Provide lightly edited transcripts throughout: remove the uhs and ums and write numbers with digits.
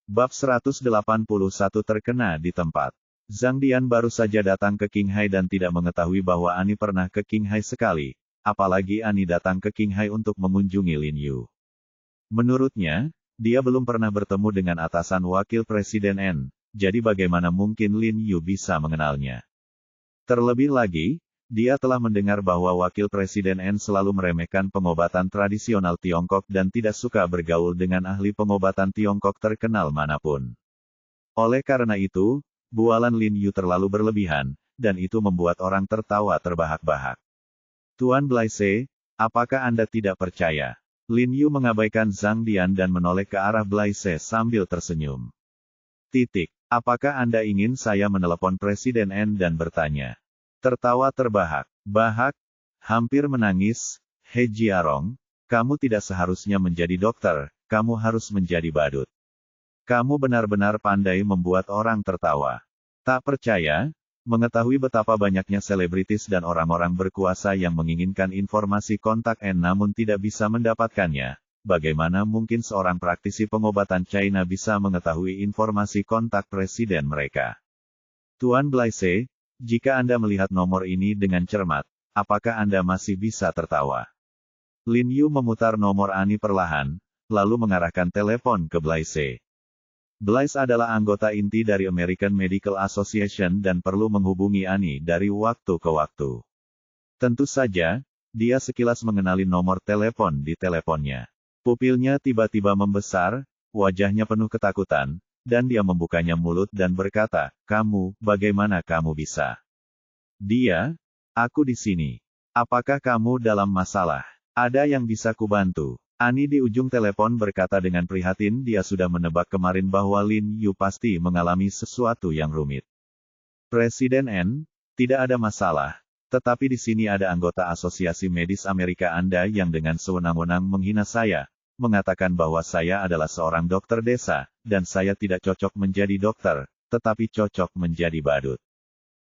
Bab 181 terkena di tempat. Zhang Dian baru saja datang ke Qinghai dan tidak mengetahui bahwa Ani pernah ke Qinghai sekali, apalagi Ani datang ke Qinghai untuk mengunjungi Lin Yu. Menurutnya, dia belum pernah bertemu dengan atasan wakil presiden N, jadi bagaimana mungkin Lin Yu bisa mengenalnya. Terlebih lagi, dia telah mendengar bahwa wakil presiden N selalu meremehkan pengobatan tradisional Tiongkok dan tidak suka bergaul dengan ahli pengobatan Tiongkok terkenal manapun. Oleh karena itu, bualan Lin Yu terlalu berlebihan, dan itu membuat orang tertawa terbahak-bahak. Tuan Blaise, apakah Anda tidak percaya? Lin Yu mengabaikan Zhang Dian dan menoleh ke arah Blaise sambil tersenyum. Apakah Anda ingin saya menelepon Presiden N dan bertanya? Tertawa terbahak-bahak, hampir menangis, He Jiarong, kamu tidak seharusnya menjadi dokter, kamu harus menjadi badut. Kamu benar-benar pandai membuat orang tertawa. Tak percaya? Mengetahui betapa banyaknya selebritis dan orang-orang berkuasa yang menginginkan informasi kontak N namun tidak bisa mendapatkannya, bagaimana mungkin seorang praktisi pengobatan China bisa mengetahui informasi kontak presiden mereka? Tuan Blaise, jika Anda melihat nomor ini dengan cermat, apakah Anda masih bisa tertawa? Lin Yu memutar nomor Ani perlahan, lalu mengarahkan telepon ke Blaise. Blaise adalah anggota inti dari American Medical Association dan perlu menghubungi Ani dari waktu ke waktu. Tentu saja, dia sekilas mengenali nomor telepon di teleponnya. Pupilnya tiba-tiba membesar, wajahnya penuh ketakutan, dan dia membukanya mulut dan berkata, "Kamu, bagaimana kamu bisa?" Dia, "Aku di sini. Apakah kamu dalam masalah? Ada yang bisa kubantu?" Ani di ujung telepon berkata dengan prihatin dia sudah menebak kemarin bahwa Lin Yu pasti mengalami sesuatu yang rumit. Presiden N, tidak ada masalah, tetapi di sini ada anggota Asosiasi Medis Amerika Anda yang dengan sewenang-wenang menghina saya, mengatakan bahwa saya adalah seorang dokter desa, dan saya tidak cocok menjadi dokter, tetapi cocok menjadi badut.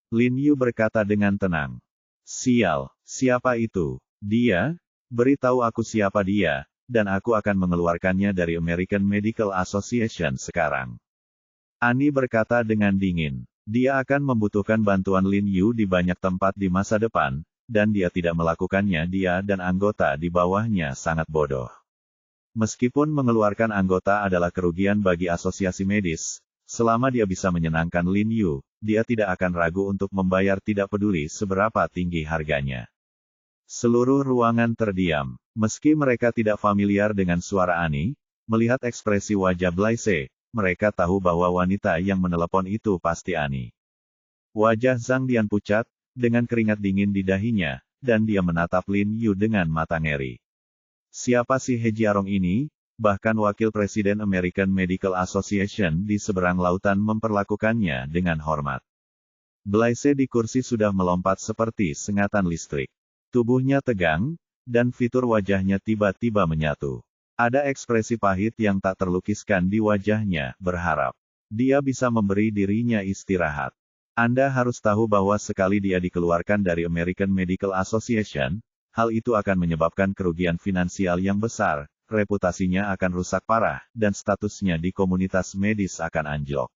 Lin Yu berkata dengan tenang. Sial, siapa itu? Dia? Beritahu aku siapa dia, dan aku akan mengeluarkannya dari American Medical Association sekarang. Ani berkata dengan dingin. Dia akan membutuhkan bantuan Lin Yu di banyak tempat di masa depan, dan dia tidak melakukannya. Dia dan anggota di bawahnya sangat bodoh. Meskipun mengeluarkan anggota adalah kerugian bagi asosiasi medis, selama dia bisa menyenangkan Lin Yu, dia tidak akan ragu untuk membayar tidak peduli seberapa tinggi harganya. Seluruh ruangan terdiam. Meski mereka tidak familiar dengan suara Ani, melihat ekspresi wajah Blaise, mereka tahu bahwa wanita yang menelepon itu pasti Ani. Wajah Zhang Dian pucat, dengan keringat dingin di dahinya, dan dia menatap Lin Yu dengan mata ngeri. Siapa si He Jiarong ini? Bahkan wakil presiden American Medical Association di seberang lautan memperlakukannya dengan hormat. Blaise di kursi sudah melompat seperti sengatan listrik. Tubuhnya tegang, dan fitur wajahnya tiba-tiba menyatu. Ada ekspresi pahit yang tak terlukiskan di wajahnya, berharap dia bisa memberi dirinya istirahat. Anda harus tahu bahwa sekali dia dikeluarkan dari American Medical Association, hal itu akan menyebabkan kerugian finansial yang besar, reputasinya akan rusak parah, dan statusnya di komunitas medis akan anjlok.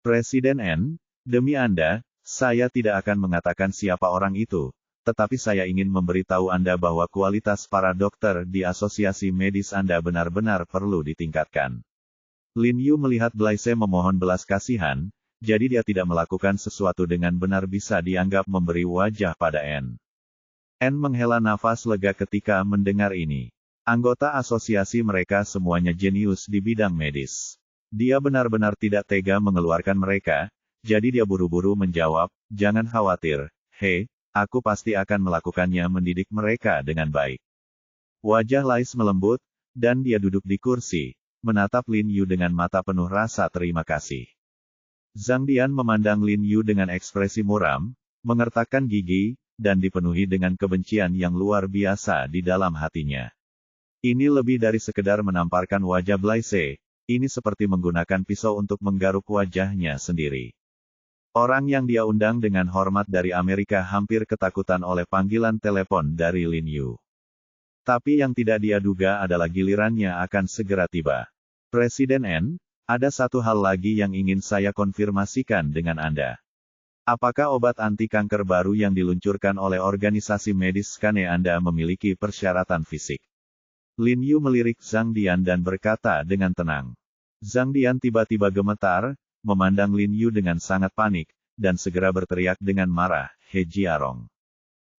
Presiden N, demi Anda, saya tidak akan mengatakan siapa orang itu, tetapi saya ingin memberitahu Anda bahwa kualitas para dokter di asosiasi medis Anda benar-benar perlu ditingkatkan. Lin Yu melihat Blaise memohon belas kasihan, jadi dia tidak melakukan sesuatu dengan benar bisa dianggap memberi wajah pada N. N menghela nafas lega ketika mendengar ini. Anggota asosiasi mereka semuanya jenius di bidang medis. Dia benar-benar tidak tega mengeluarkan mereka, jadi dia buru-buru menjawab, jangan khawatir, He. Aku pasti akan melakukannya mendidik mereka dengan baik. Wajah Lais melembut, dan dia duduk di kursi, menatap Lin Yu dengan mata penuh rasa terima kasih. Zhang Dian memandang Lin Yu dengan ekspresi muram, mengertakkan gigi, dan dipenuhi dengan kebencian yang luar biasa di dalam hatinya. Ini lebih dari sekedar menamparkan wajah Blaise, ini seperti menggunakan pisau untuk menggaruk wajahnya sendiri. Orang yang dia undang dengan hormat dari Amerika hampir ketakutan oleh panggilan telepon dari Lin Yu. Tapi yang tidak dia duga adalah gilirannya akan segera tiba. Presiden N, Ada satu hal lagi yang ingin saya konfirmasikan dengan Anda. Apakah obat anti kanker baru yang diluncurkan oleh organisasi medis Skane Anda memiliki persyaratan fisik? Lin Yu melirik Zhang Dian dan berkata dengan tenang. Zhang Dian tiba-tiba gemetar, memandang Lin Yu dengan sangat panik, dan segera berteriak dengan marah, He Jiarong.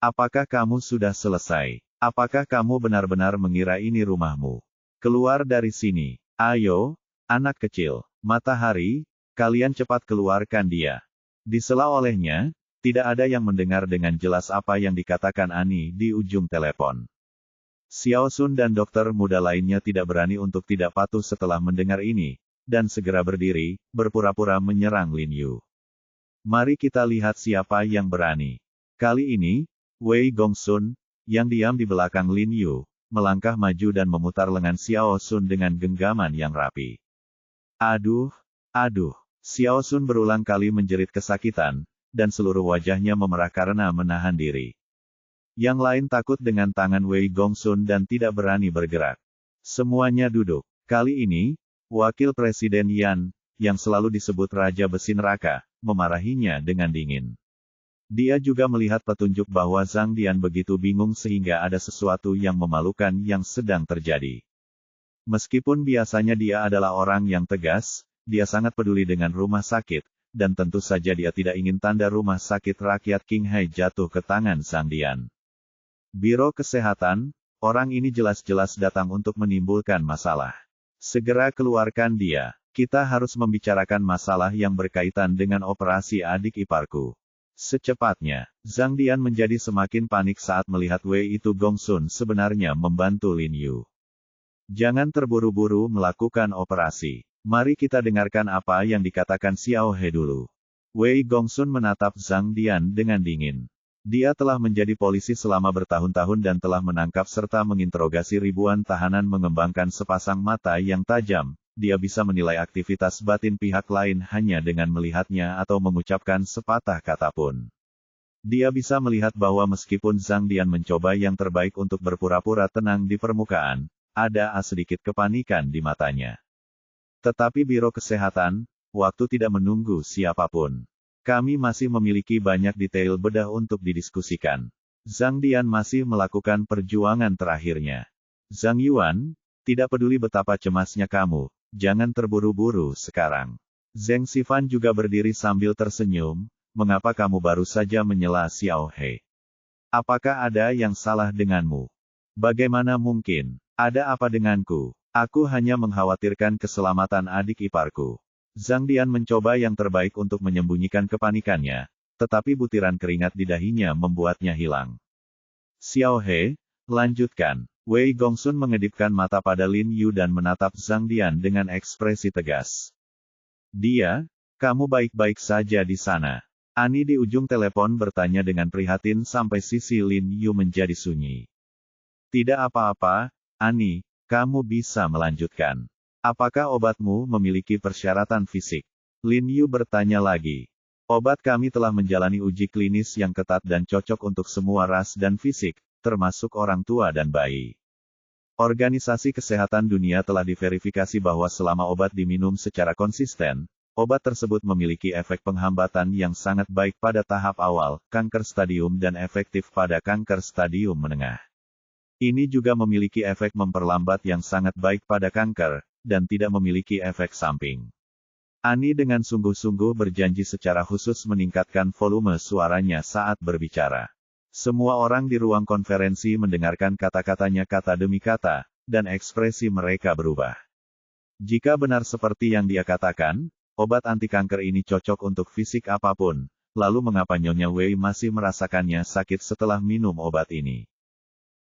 Apakah kamu sudah selesai? Apakah kamu benar-benar mengira ini rumahmu? Keluar dari sini. Ayo, anak kecil. Matahari, kalian cepat keluarkan dia. Disela olehnya, tidak ada yang mendengar dengan jelas apa yang dikatakan Ani di ujung telepon. Xiao Sun dan dokter muda lainnya tidak berani untuk tidak patuh setelah mendengar ini, dan segera berdiri, berpura-pura menyerang Lin Yu. Mari kita lihat siapa yang berani. Kali ini, Wei Gongsun, yang diam di belakang Lin Yu, melangkah maju dan memutar lengan Xiao Sun dengan genggaman yang rapi. Aduh, aduh. Xiao Sun berulang kali menjerit kesakitan, dan seluruh wajahnya memerah karena menahan diri. Yang lain takut dengan tangan Wei Gongsun dan tidak berani bergerak. Semuanya duduk. Kali ini, Wakil Presiden Yan, yang selalu disebut Raja Besi Neraka, memarahinya dengan dingin. Dia juga melihat petunjuk bahwa Zhang Dian begitu bingung sehingga ada sesuatu yang memalukan yang sedang terjadi. Meskipun biasanya dia adalah orang yang tegas, dia sangat peduli dengan rumah sakit, dan tentu saja dia tidak ingin tanda rumah sakit rakyat Qinghai jatuh ke tangan Zhang Dian. Biro Kesehatan, orang ini jelas-jelas datang untuk menimbulkan masalah. Segera keluarkan dia. Kita harus membicarakan masalah yang berkaitan dengan operasi adik iparku. Secepatnya, Zhang Dian menjadi semakin panik saat melihat Wei itu Gongsun sebenarnya membantu Lin Yu. Jangan terburu-buru melakukan operasi. Mari kita dengarkan apa yang dikatakan Xiao He dulu. Wei Gongsun menatap Zhang Dian dengan dingin. Dia telah menjadi polisi selama bertahun-tahun dan telah menangkap serta menginterogasi ribuan tahanan mengembangkan sepasang mata yang tajam. Dia bisa menilai aktivitas batin pihak lain hanya dengan melihatnya atau mengucapkan sepatah kata pun. Dia bisa melihat bahwa meskipun Zhang Dian mencoba yang terbaik untuk berpura-pura tenang di permukaan, ada sedikit kepanikan di matanya. Tetapi Biro Kesehatan, waktu tidak menunggu siapapun. Kami masih memiliki banyak detail bedah untuk didiskusikan. Zhang Dian masih melakukan perjuangan terakhirnya. Zhang Yuan, tidak peduli betapa cemasnya kamu, jangan terburu-buru sekarang. Zheng Xifan juga berdiri sambil tersenyum, mengapa kamu baru saja menyela Xiao He? Apakah ada yang salah denganmu? Bagaimana mungkin? Ada apa denganku? Aku hanya mengkhawatirkan keselamatan adik iparku. Zhang Dian mencoba yang terbaik untuk menyembunyikan kepanikannya, tetapi butiran keringat di dahinya membuatnya hilang. Xiao He, lanjutkan. Wei Gongsun mengedipkan mata pada Lin Yu dan menatap Zhang Dian dengan ekspresi tegas. Dia, kamu baik-baik saja di sana. Ani di ujung telepon bertanya dengan prihatin sampai sisi Lin Yu menjadi sunyi. Tidak apa-apa, Ani. Kamu bisa melanjutkan. Apakah obatmu memiliki persyaratan fisik? Lin Yu bertanya lagi. Obat kami telah menjalani uji klinis yang ketat dan cocok untuk semua ras dan fisik, termasuk orang tua dan bayi. Organisasi Kesehatan Dunia telah diverifikasi bahwa selama obat diminum secara konsisten, obat tersebut memiliki efek penghambatan yang sangat baik pada tahap awal, kanker stadium dan efektif pada kanker stadium menengah. Ini juga memiliki efek memperlambat yang sangat baik pada kanker, dan tidak memiliki efek samping. Ani dengan sungguh-sungguh berjanji secara khusus meningkatkan volume suaranya saat berbicara. Semua orang di ruang konferensi mendengarkan kata-katanya kata demi kata, dan ekspresi mereka berubah. Jika benar seperti yang dia katakan, obat anti kanker ini cocok untuk fisik apapun, lalu mengapa Nyonya Wei masih merasakannya sakit setelah minum obat ini?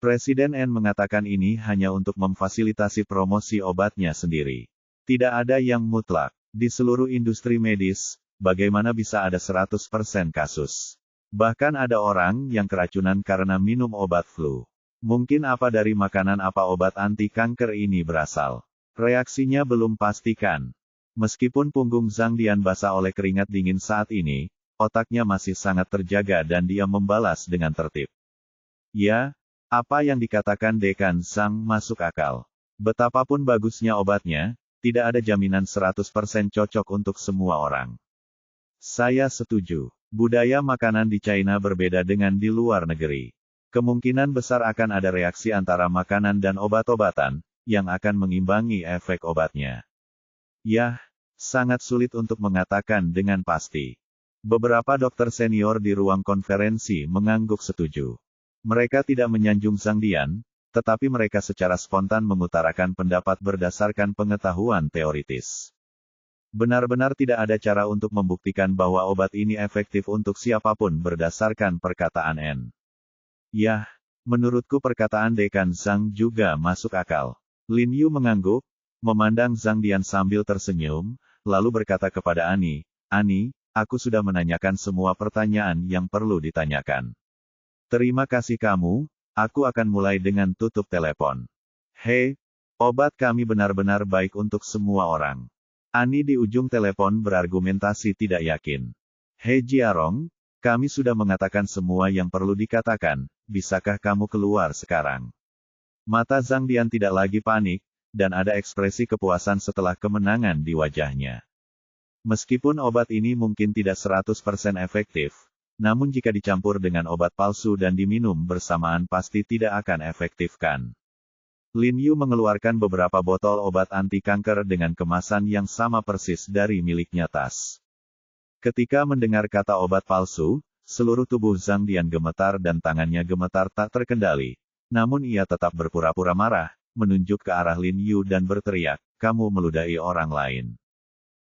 Presiden N mengatakan ini hanya untuk memfasilitasi promosi obatnya sendiri. Tidak ada yang mutlak. Di seluruh industri medis, bagaimana bisa ada 100% kasus? Bahkan ada orang yang keracunan karena minum obat flu. Mungkin apa dari makanan apa obat anti kanker ini berasal? Reaksinya belum pastikan. Meskipun punggung Zhang Dian basah oleh keringat dingin saat ini, otaknya masih sangat terjaga dan dia membalas dengan tertib. Ya, apa yang dikatakan Dekan Zhang masuk akal. Betapapun bagusnya obatnya, tidak ada jaminan 100% cocok untuk semua orang. Saya setuju. Budaya makanan di China berbeda dengan di luar negeri. Kemungkinan besar akan ada reaksi antara makanan dan obat-obatan, yang akan mengimbangi efek obatnya. Yah, sangat sulit untuk mengatakan dengan pasti. Beberapa dokter senior di ruang konferensi mengangguk setuju. Mereka tidak menyanjung Zhang Dian, tetapi mereka secara spontan mengutarakan pendapat berdasarkan pengetahuan teoritis. Benar-benar tidak ada cara untuk membuktikan bahwa obat ini efektif untuk siapapun berdasarkan perkataan N. Yah, menurutku perkataan Dekan Zhang juga masuk akal. Lin Yu mengangguk, memandang Zhang Dian sambil tersenyum, lalu berkata kepada Ani, "Ani, aku sudah menanyakan semua pertanyaan yang perlu ditanyakan. Terima kasih kamu, aku akan mulai dengan tutup telepon. Hei, obat kami benar-benar baik untuk semua orang." Ani di ujung telepon berargumentasi tidak yakin. "Hei Jiarong, kami sudah mengatakan semua yang perlu dikatakan, bisakah kamu keluar sekarang?" Mata Zhang Dian tidak lagi panik, dan ada ekspresi kepuasan setelah kemenangan di wajahnya. Meskipun obat ini mungkin tidak 100% efektif, namun jika dicampur dengan obat palsu dan diminum bersamaan pasti tidak akan efektif kan. Lin Yu mengeluarkan beberapa botol obat anti kanker dengan kemasan yang sama persis dari miliknya tas. Ketika mendengar kata obat palsu, seluruh tubuh Zhang Dian gemetar dan tangannya gemetar tak terkendali. Namun ia tetap berpura-pura marah, menunjuk ke arah Lin Yu dan berteriak, "Kamu meludahi orang lain.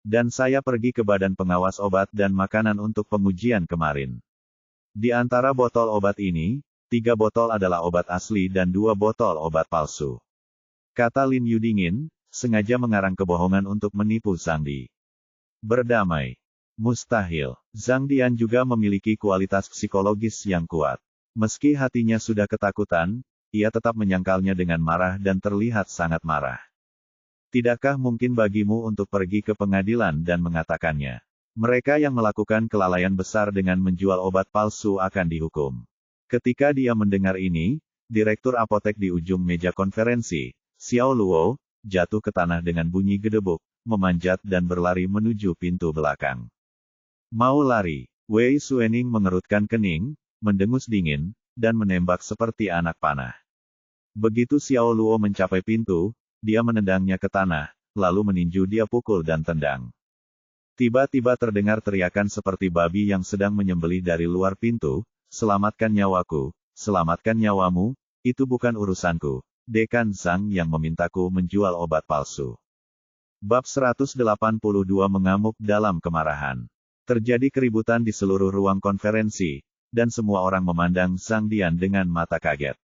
Dan saya pergi ke Badan Pengawas Obat dan Makanan untuk pengujian kemarin. Di antara botol obat ini, 3 botol adalah obat asli dan 2 botol obat palsu." Kata Lin Yu dingin, sengaja mengarang kebohongan untuk menipu Zhang Di. Berdamai. Mustahil. Zhang Dian juga memiliki kualitas psikologis yang kuat. Meski hatinya sudah ketakutan, ia tetap menyangkalnya dengan marah dan terlihat sangat marah. "Tidakkah mungkin bagimu untuk pergi ke pengadilan dan mengatakannya? Mereka yang melakukan kelalaian besar dengan menjual obat palsu akan dihukum." Ketika dia mendengar ini, direktur apotek di ujung meja konferensi, Xiao Luo, jatuh ke tanah dengan bunyi gedebuk, memanjat dan berlari menuju pintu belakang. Mau lari, Wei Suening mengerutkan kening, mendengus dingin, dan menembak seperti anak panah. Begitu Xiao Luo mencapai pintu, dia menendangnya ke tanah, lalu meninju dia pukul dan tendang. Tiba-tiba terdengar teriakan seperti babi yang sedang menyembelih dari luar pintu, "Selamatkan nyawaku, selamatkan nyawamu, itu bukan urusanku. Dekan Zhang yang memintaku menjual obat palsu." Bab 182 mengamuk dalam kemarahan. Terjadi keributan di seluruh ruang konferensi, dan semua orang memandang Zhang Dian dengan mata kaget.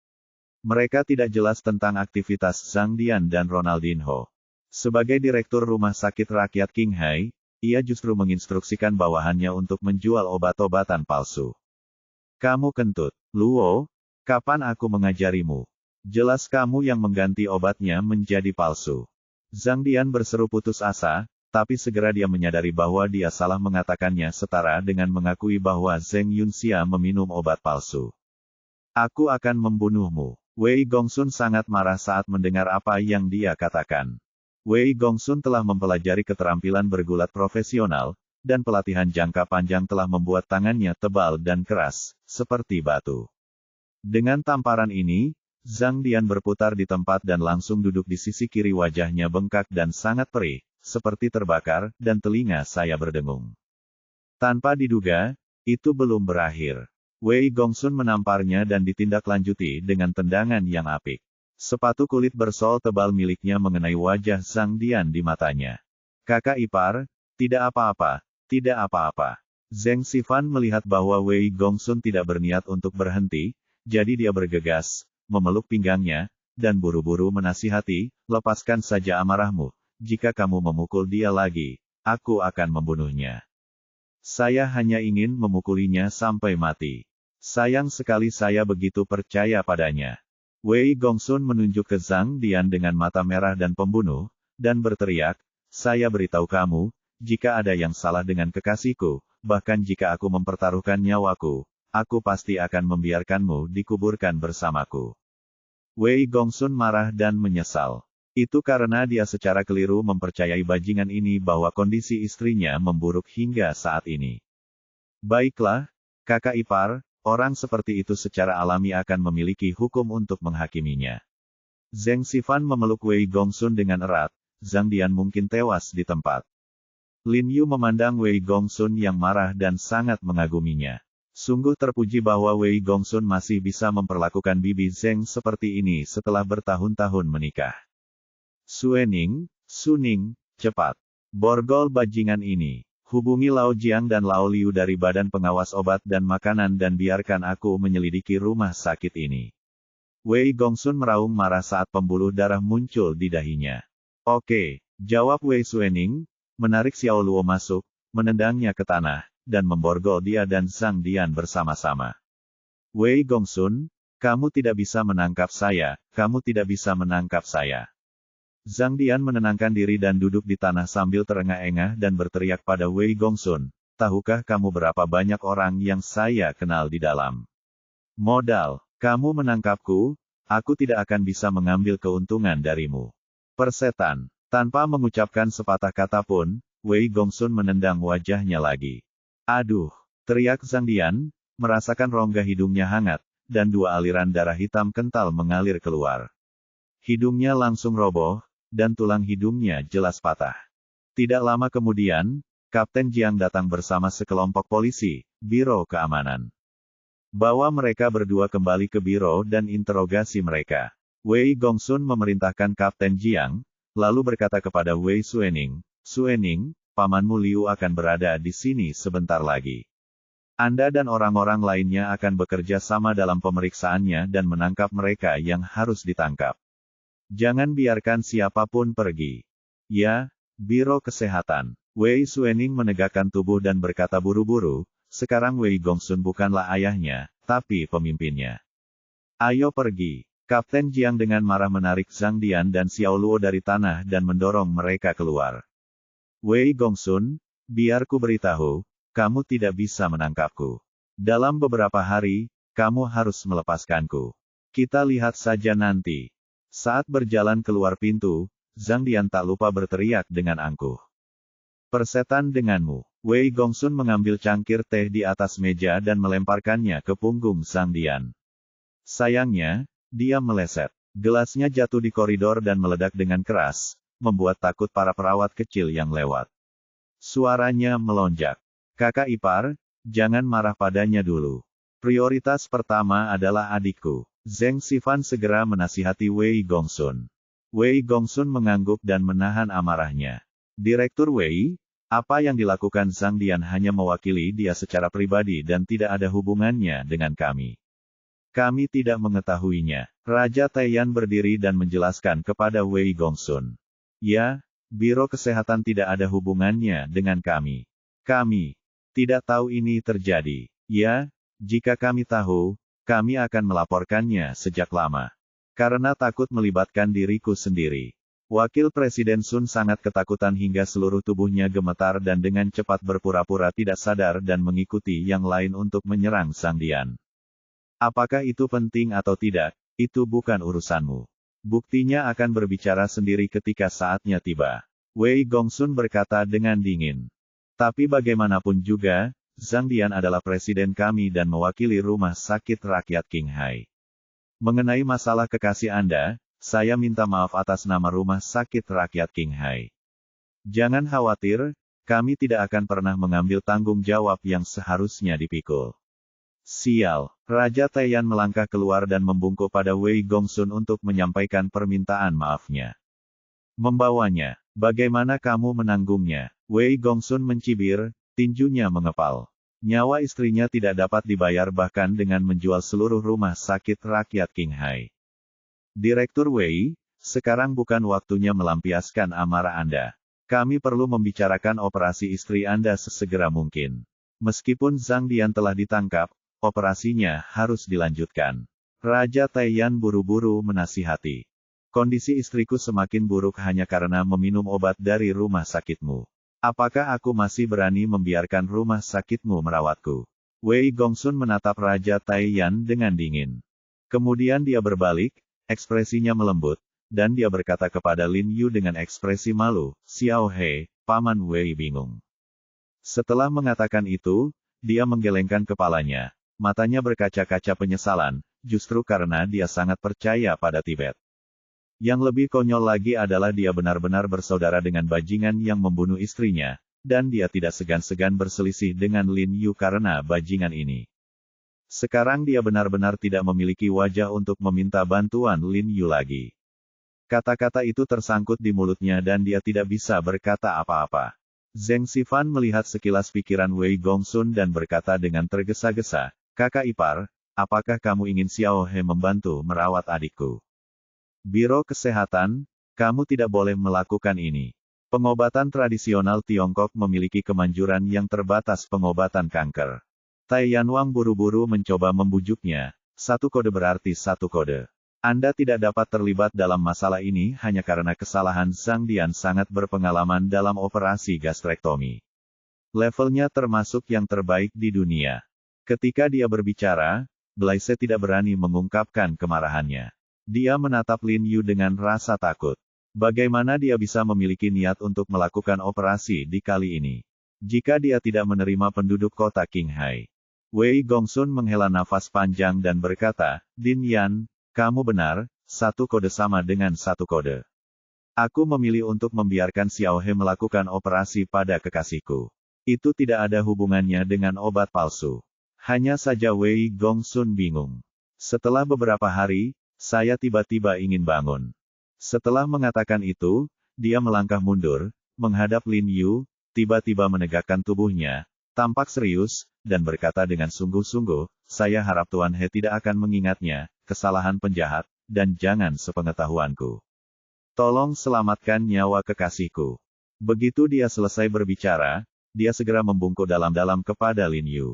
Mereka tidak jelas tentang aktivitas Zhang Dian dan Ronaldinho. Sebagai direktur rumah sakit rakyat Qinghai, ia justru menginstruksikan bawahannya untuk menjual obat-obatan palsu. "Kamu kentut, Luo, kapan aku mengajarimu? Jelas kamu yang mengganti obatnya menjadi palsu." Zhang Dian berseru putus asa, tapi segera dia menyadari bahwa dia salah mengatakannya setara dengan mengakui bahwa Zheng Yunxia meminum obat palsu. "Aku akan membunuhmu." Wei Gongsun sangat marah saat mendengar apa yang dia katakan. Wei Gongsun telah mempelajari keterampilan bergulat profesional, dan pelatihan jangka panjang telah membuat tangannya tebal dan keras, seperti batu. Dengan tamparan ini, Zhang Dian berputar di tempat dan langsung duduk di sisi kiri, wajahnya bengkak dan sangat perih, seperti terbakar, dan telinga saya berdengung. Tanpa diduga, itu belum berakhir. Wei Gongsun menamparnya dan ditindaklanjuti dengan tendangan yang apik. Sepatu kulit bersol tebal miliknya mengenai wajah Zhang Dian di matanya. "Kakak ipar, tidak apa-apa, tidak apa-apa." Zheng Xifan melihat bahwa Wei Gongsun tidak berniat untuk berhenti, jadi dia bergegas, memeluk pinggangnya, dan buru-buru menasihati, "Lepaskan saja amarahmu. Jika kamu memukul dia lagi, aku akan membunuhnya. Saya hanya ingin memukulinya sampai mati. Sayang sekali saya begitu percaya padanya." Wei Gongsun menunjuk ke Zhang Dian dengan mata merah dan pembunuh, dan berteriak, "Saya beritahu kamu, jika ada yang salah dengan kekasihku, bahkan jika aku mempertaruhkan nyawaku, aku pasti akan membiarkanmu dikuburkan bersamaku." Wei Gongsun marah dan menyesal. Itu karena dia secara keliru mempercayai bajingan ini bahwa kondisi istrinya memburuk hingga saat ini. Baiklah, kakak ipar, orang seperti itu secara alami akan memiliki hukum untuk menghakiminya. Zheng Xifan memeluk Wei Gongsun dengan erat, Zhang Dian mungkin tewas di tempat. Lin Yu memandang Wei Gongsun yang marah dan sangat mengaguminya. Sungguh terpuji bahwa Wei Gongsun masih bisa memperlakukan bibi Zheng seperti ini setelah bertahun-tahun menikah. Suening, Suning, cepat. Borgol bajingan ini. Hubungi Lao Jiang dan Lao Liu dari Badan Pengawas Obat dan Makanan dan biarkan aku menyelidiki rumah sakit ini. Wei Gongsun meraung marah saat pembuluh darah muncul di dahinya. Oke, jawab Wei Suening, menarik Xiao Luo masuk, menendangnya ke tanah, dan memborgol dia dan Zhang Dian bersama-sama. Wei Gongsun, kamu tidak bisa menangkap saya, kamu tidak bisa menangkap saya. Zhang Dian menenangkan diri dan duduk di tanah sambil terengah-engah dan berteriak pada Wei Gongsun, tahukah kamu berapa banyak orang yang saya kenal di dalam? Modal, kamu menangkapku, aku tidak akan bisa mengambil keuntungan darimu. Persetan, tanpa mengucapkan sepatah kata pun, Wei Gongsun menendang wajahnya lagi. Aduh, teriak Zhang Dian, merasakan rongga hidungnya hangat, dan dua aliran darah hitam kental mengalir keluar. Hidungnya langsung roboh, dan tulang hidungnya jelas patah. Tidak lama kemudian, Kapten Jiang datang bersama sekelompok polisi, Biro Keamanan. Bawa mereka berdua kembali ke biro dan interogasi mereka. Wei Gongsun memerintahkan Kapten Jiang, lalu berkata kepada Wei Suening, Suening, pamanmu Liu akan berada di sini sebentar lagi. Anda dan orang-orang lainnya akan bekerja sama dalam pemeriksaannya dan menangkap mereka yang harus ditangkap. Jangan biarkan siapapun pergi. Ya, Biro Kesehatan. Wei Suening menegakkan tubuh dan berkata buru-buru, sekarang Wei Gongsun bukanlah ayahnya, tapi pemimpinnya. Ayo pergi. Kapten Jiang dengan marah menarik Zhang Dian dan Xiao Luo dari tanah dan mendorong mereka keluar. Wei Gongsun, biar ku beritahu, kamu tidak bisa menangkapku. Dalam beberapa hari, kamu harus melepaskanku. Kita lihat saja nanti. Saat berjalan keluar pintu, Zhang Dian tak lupa berteriak dengan angkuh. Persetan denganmu. Wei Gongsun mengambil cangkir teh di atas meja dan melemparkannya ke punggung Zhang Dian. Sayangnya, dia meleset. Gelasnya jatuh di koridor dan meledak dengan keras, membuat takut para perawat kecil yang lewat. Suaranya melonjak. Kakak ipar, jangan marah padanya dulu. Prioritas pertama adalah adikku. Zheng Xifan segera menasihati Wei Gongsun. Wei Gongsun mengangguk dan menahan amarahnya. Direktur Wei, apa yang dilakukan Zhang Dian hanya mewakili dia secara pribadi dan tidak ada hubungannya dengan kami. Kami tidak mengetahuinya. Raja Taiyan berdiri dan menjelaskan kepada Wei Gongsun. Ya, Biro Kesehatan tidak ada hubungannya dengan kami. Kami tidak tahu ini terjadi. Ya, jika kami tahu, kami akan melaporkannya sejak lama. Karena takut melibatkan diriku sendiri. Wakil Presiden Sun sangat ketakutan hingga seluruh tubuhnya gemetar dan dengan cepat berpura-pura tidak sadar dan mengikuti yang lain untuk menyerang Zhang Dian. Apakah itu penting atau tidak, itu bukan urusanmu. Buktinya akan berbicara sendiri ketika saatnya tiba. Wei Gongsun berkata dengan dingin. Tapi bagaimanapun juga, Zhang Dian adalah presiden kami dan mewakili rumah sakit rakyat Qinghai. Mengenai masalah kekasih Anda, saya minta maaf atas nama rumah sakit rakyat Qinghai. Jangan khawatir, kami tidak akan pernah mengambil tanggung jawab yang seharusnya dipikul. Sial, Raja Taiyan melangkah keluar dan membungkuk pada Wei Gongsun untuk menyampaikan permintaan maafnya. Membawanya, bagaimana kamu menanggungnya? Wei Gongsun mencibir. Tinjunya mengepal. Nyawa istrinya tidak dapat dibayar bahkan dengan menjual seluruh rumah sakit rakyat Qinghai. Direktur Wei, sekarang bukan waktunya melampiaskan amarah Anda. Kami perlu membicarakan operasi istri Anda sesegera mungkin. Meskipun Zhang Dian telah ditangkap, operasinya harus dilanjutkan. Raja Taiyan buru-buru menasihati. Kondisi istriku semakin buruk hanya karena meminum obat dari rumah sakitmu. Apakah aku masih berani membiarkan rumah sakitmu merawatku? Wei Gongsun menatap Raja Taiyan dengan dingin. Kemudian dia berbalik, ekspresinya melembut, dan dia berkata kepada Lin Yu dengan ekspresi malu, "Xiao He, Paman Wei bingung." Setelah mengatakan itu, dia menggelengkan kepalanya. Matanya berkaca-kaca penyesalan, justru karena dia sangat percaya pada Tibet. Yang lebih konyol lagi adalah dia benar-benar bersaudara dengan bajingan yang membunuh istrinya, dan dia tidak segan-segan berselisih dengan Lin Yu karena bajingan ini. Sekarang dia benar-benar tidak memiliki wajah untuk meminta bantuan Lin Yu lagi. Kata-kata itu tersangkut di mulutnya dan dia tidak bisa berkata apa-apa. Zheng Xifan melihat sekilas pikiran Wei Gongsun dan berkata dengan tergesa-gesa, "Kakak ipar, apakah kamu ingin Xiao He membantu merawat adikku? Biro Kesehatan, kamu tidak boleh melakukan ini. Pengobatan tradisional Tiongkok memiliki kemanjuran yang terbatas pengobatan kanker." Tai Yanwang buru-buru mencoba membujuknya. "Satu kode berarti satu kode. Anda tidak dapat terlibat dalam masalah ini hanya karena kesalahan Zhang Dian sangat berpengalaman dalam operasi gastrektomi. Levelnya termasuk yang terbaik di dunia." Ketika dia berbicara, Blaise tidak berani mengungkapkan kemarahannya. Dia menatap Lin Yu dengan rasa takut. Bagaimana dia bisa memiliki niat untuk melakukan operasi di kali ini? Jika dia tidak menerima penduduk kota Qinghai. Wei Gongsun menghela nafas panjang dan berkata, "Din Yan, kamu benar, satu kode sama dengan satu kode. Aku memilih untuk membiarkan Xiao He melakukan operasi pada kekasihku. Itu tidak ada hubungannya dengan obat palsu." Hanya saja Wei Gongsun bingung. "Setelah beberapa hari, saya tiba-tiba ingin bangun." Setelah mengatakan itu, dia melangkah mundur, menghadap Lin Yu, tiba-tiba menegakkan tubuhnya, tampak serius, dan berkata dengan sungguh-sungguh, "Saya harap Tuan He tidak akan mengingatnya, kesalahan penjahat, dan jangan sepengetahuanku. Tolong selamatkan nyawa kekasihku." Begitu dia selesai berbicara, dia segera membungkuk dalam-dalam kepada Lin Yu.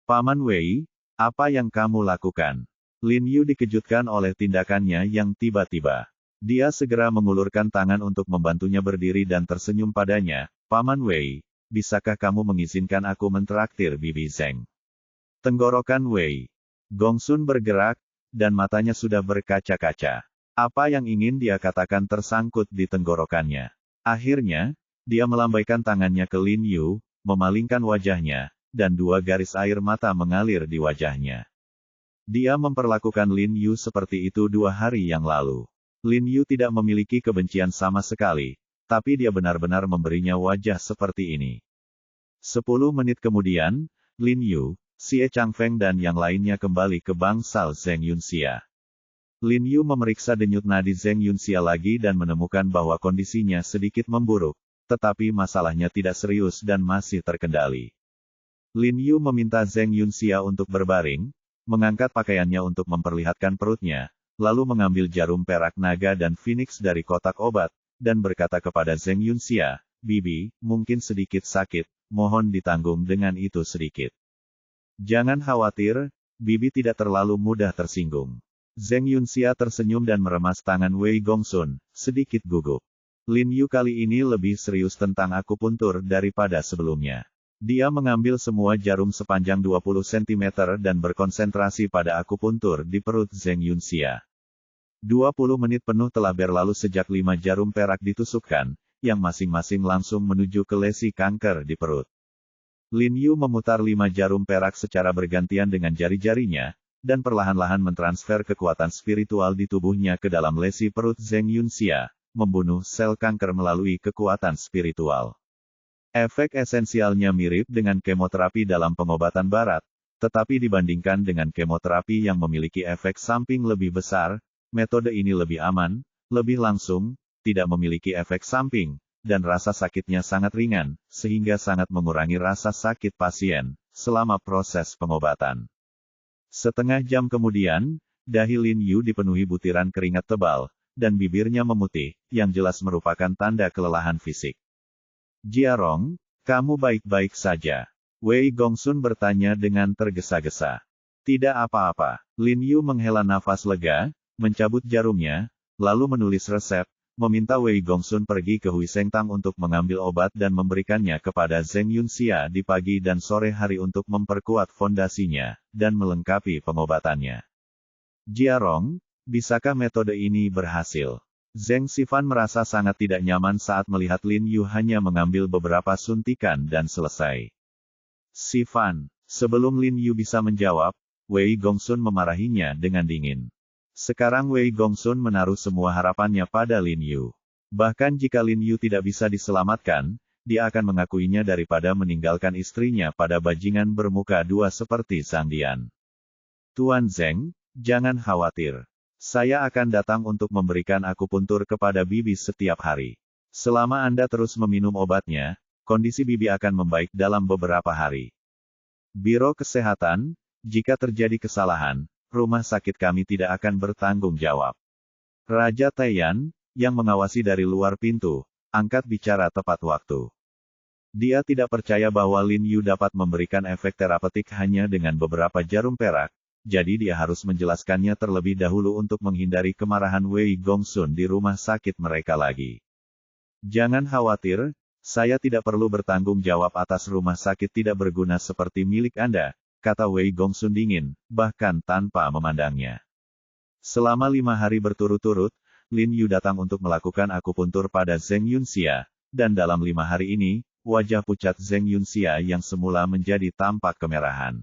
"Paman Wei, apa yang kamu lakukan?" Lin Yu dikejutkan oleh tindakannya yang tiba-tiba. Dia segera mengulurkan tangan untuk membantunya berdiri dan tersenyum padanya, "Paman Wei, bisakah kamu mengizinkan aku mentraktir Bibi Zheng?" Tenggorokan Wei Gongsun bergerak, dan matanya sudah berkaca-kaca. Apa yang ingin dia katakan tersangkut di tenggorokannya. Akhirnya, dia melambaikan tangannya ke Lin Yu, memalingkan wajahnya, dan dua garis air mata mengalir di wajahnya. Dia memperlakukan Lin Yu seperti itu 2 hari yang lalu. Lin Yu tidak memiliki kebencian sama sekali, tapi dia benar-benar memberinya wajah seperti ini. 10 menit kemudian, Lin Yu, Xie Changfeng dan yang lainnya kembali ke bangsal Zheng Yunxia. Lin Yu memeriksa denyut nadi Zheng Yunxia lagi dan menemukan bahwa kondisinya sedikit memburuk, tetapi masalahnya tidak serius dan masih terkendali. Lin Yu meminta Zheng Yunxia untuk berbaring, mengangkat pakaiannya untuk memperlihatkan perutnya, lalu mengambil jarum perak naga dan phoenix dari kotak obat, dan berkata kepada Zheng Yunxia, "Bibi, mungkin sedikit sakit, mohon ditanggung dengan itu sedikit." "Jangan khawatir, Bibi tidak terlalu mudah tersinggung." Zheng Yunxia tersenyum dan meremas tangan Wei Gongsun, sedikit gugup. Lin Yu kali ini lebih serius tentang akupuntur daripada sebelumnya. Dia mengambil semua jarum sepanjang 20 cm dan berkonsentrasi pada akupuntur di perut Zheng Yunxia. 20 menit penuh telah berlalu sejak 5 jarum perak ditusukkan, yang masing-masing langsung menuju ke lesi kanker di perut. Lin Yu memutar 5 jarum perak secara bergantian dengan jari-jarinya, dan perlahan-lahan mentransfer kekuatan spiritual di tubuhnya ke dalam lesi perut Zheng Yunxia, membunuh sel kanker melalui kekuatan spiritual. Efek esensialnya mirip dengan kemoterapi dalam pengobatan barat, tetapi dibandingkan dengan kemoterapi yang memiliki efek samping lebih besar, metode ini lebih aman, lebih langsung, tidak memiliki efek samping, dan rasa sakitnya sangat ringan, sehingga sangat mengurangi rasa sakit pasien selama proses pengobatan. Setengah jam kemudian, dahi Lin Yu dipenuhi butiran keringat tebal, dan bibirnya memutih, yang jelas merupakan tanda kelelahan fisik. "Jiarong, kamu baik-baik saja?" Wei Gongsun bertanya dengan tergesa-gesa. "Tidak apa-apa." Lin Yu menghela nafas lega, mencabut jarumnya, lalu menulis resep, meminta Wei Gongsun pergi ke Hui Sengtang untuk mengambil obat dan memberikannya kepada Zheng Yunxia di pagi dan sore hari untuk memperkuat fondasinya, dan melengkapi pengobatannya. "Jiarong, bisakah metode ini berhasil?" Zheng Xifan merasa sangat tidak nyaman saat melihat Lin Yu hanya mengambil beberapa suntikan dan selesai. Xifan, sebelum Lin Yu bisa menjawab, Wei Gongsun memarahinya dengan dingin. Sekarang Wei Gongsun menaruh semua harapannya pada Lin Yu. Bahkan jika Lin Yu tidak bisa diselamatkan, dia akan mengakuinya daripada meninggalkan istrinya pada bajingan bermuka dua seperti Zhang Dian. Tuan Zheng, jangan khawatir. Saya akan datang untuk memberikan akupuntur kepada Bibi setiap hari. Selama Anda terus meminum obatnya, kondisi Bibi akan membaik dalam beberapa hari. Biro Kesehatan, jika terjadi kesalahan, rumah sakit kami tidak akan bertanggung jawab. Raja Taiyan, yang mengawasi dari luar pintu, angkat bicara tepat waktu. Dia tidak percaya bahwa Lin Yu dapat memberikan efek terapeutik hanya dengan beberapa jarum perak, jadi dia harus menjelaskannya terlebih dahulu untuk menghindari kemarahan Wei Gongsun di rumah sakit mereka lagi. Jangan khawatir, saya tidak perlu bertanggung jawab atas rumah sakit tidak berguna seperti milik Anda, kata Wei Gongsun dingin, bahkan tanpa memandangnya. Selama 5 hari berturut-turut, Lin Yu datang untuk melakukan akupuntur pada Zheng Yunxia, dan dalam 5 hari ini, wajah pucat Zheng Yunxia yang semula menjadi tampak kemerahan.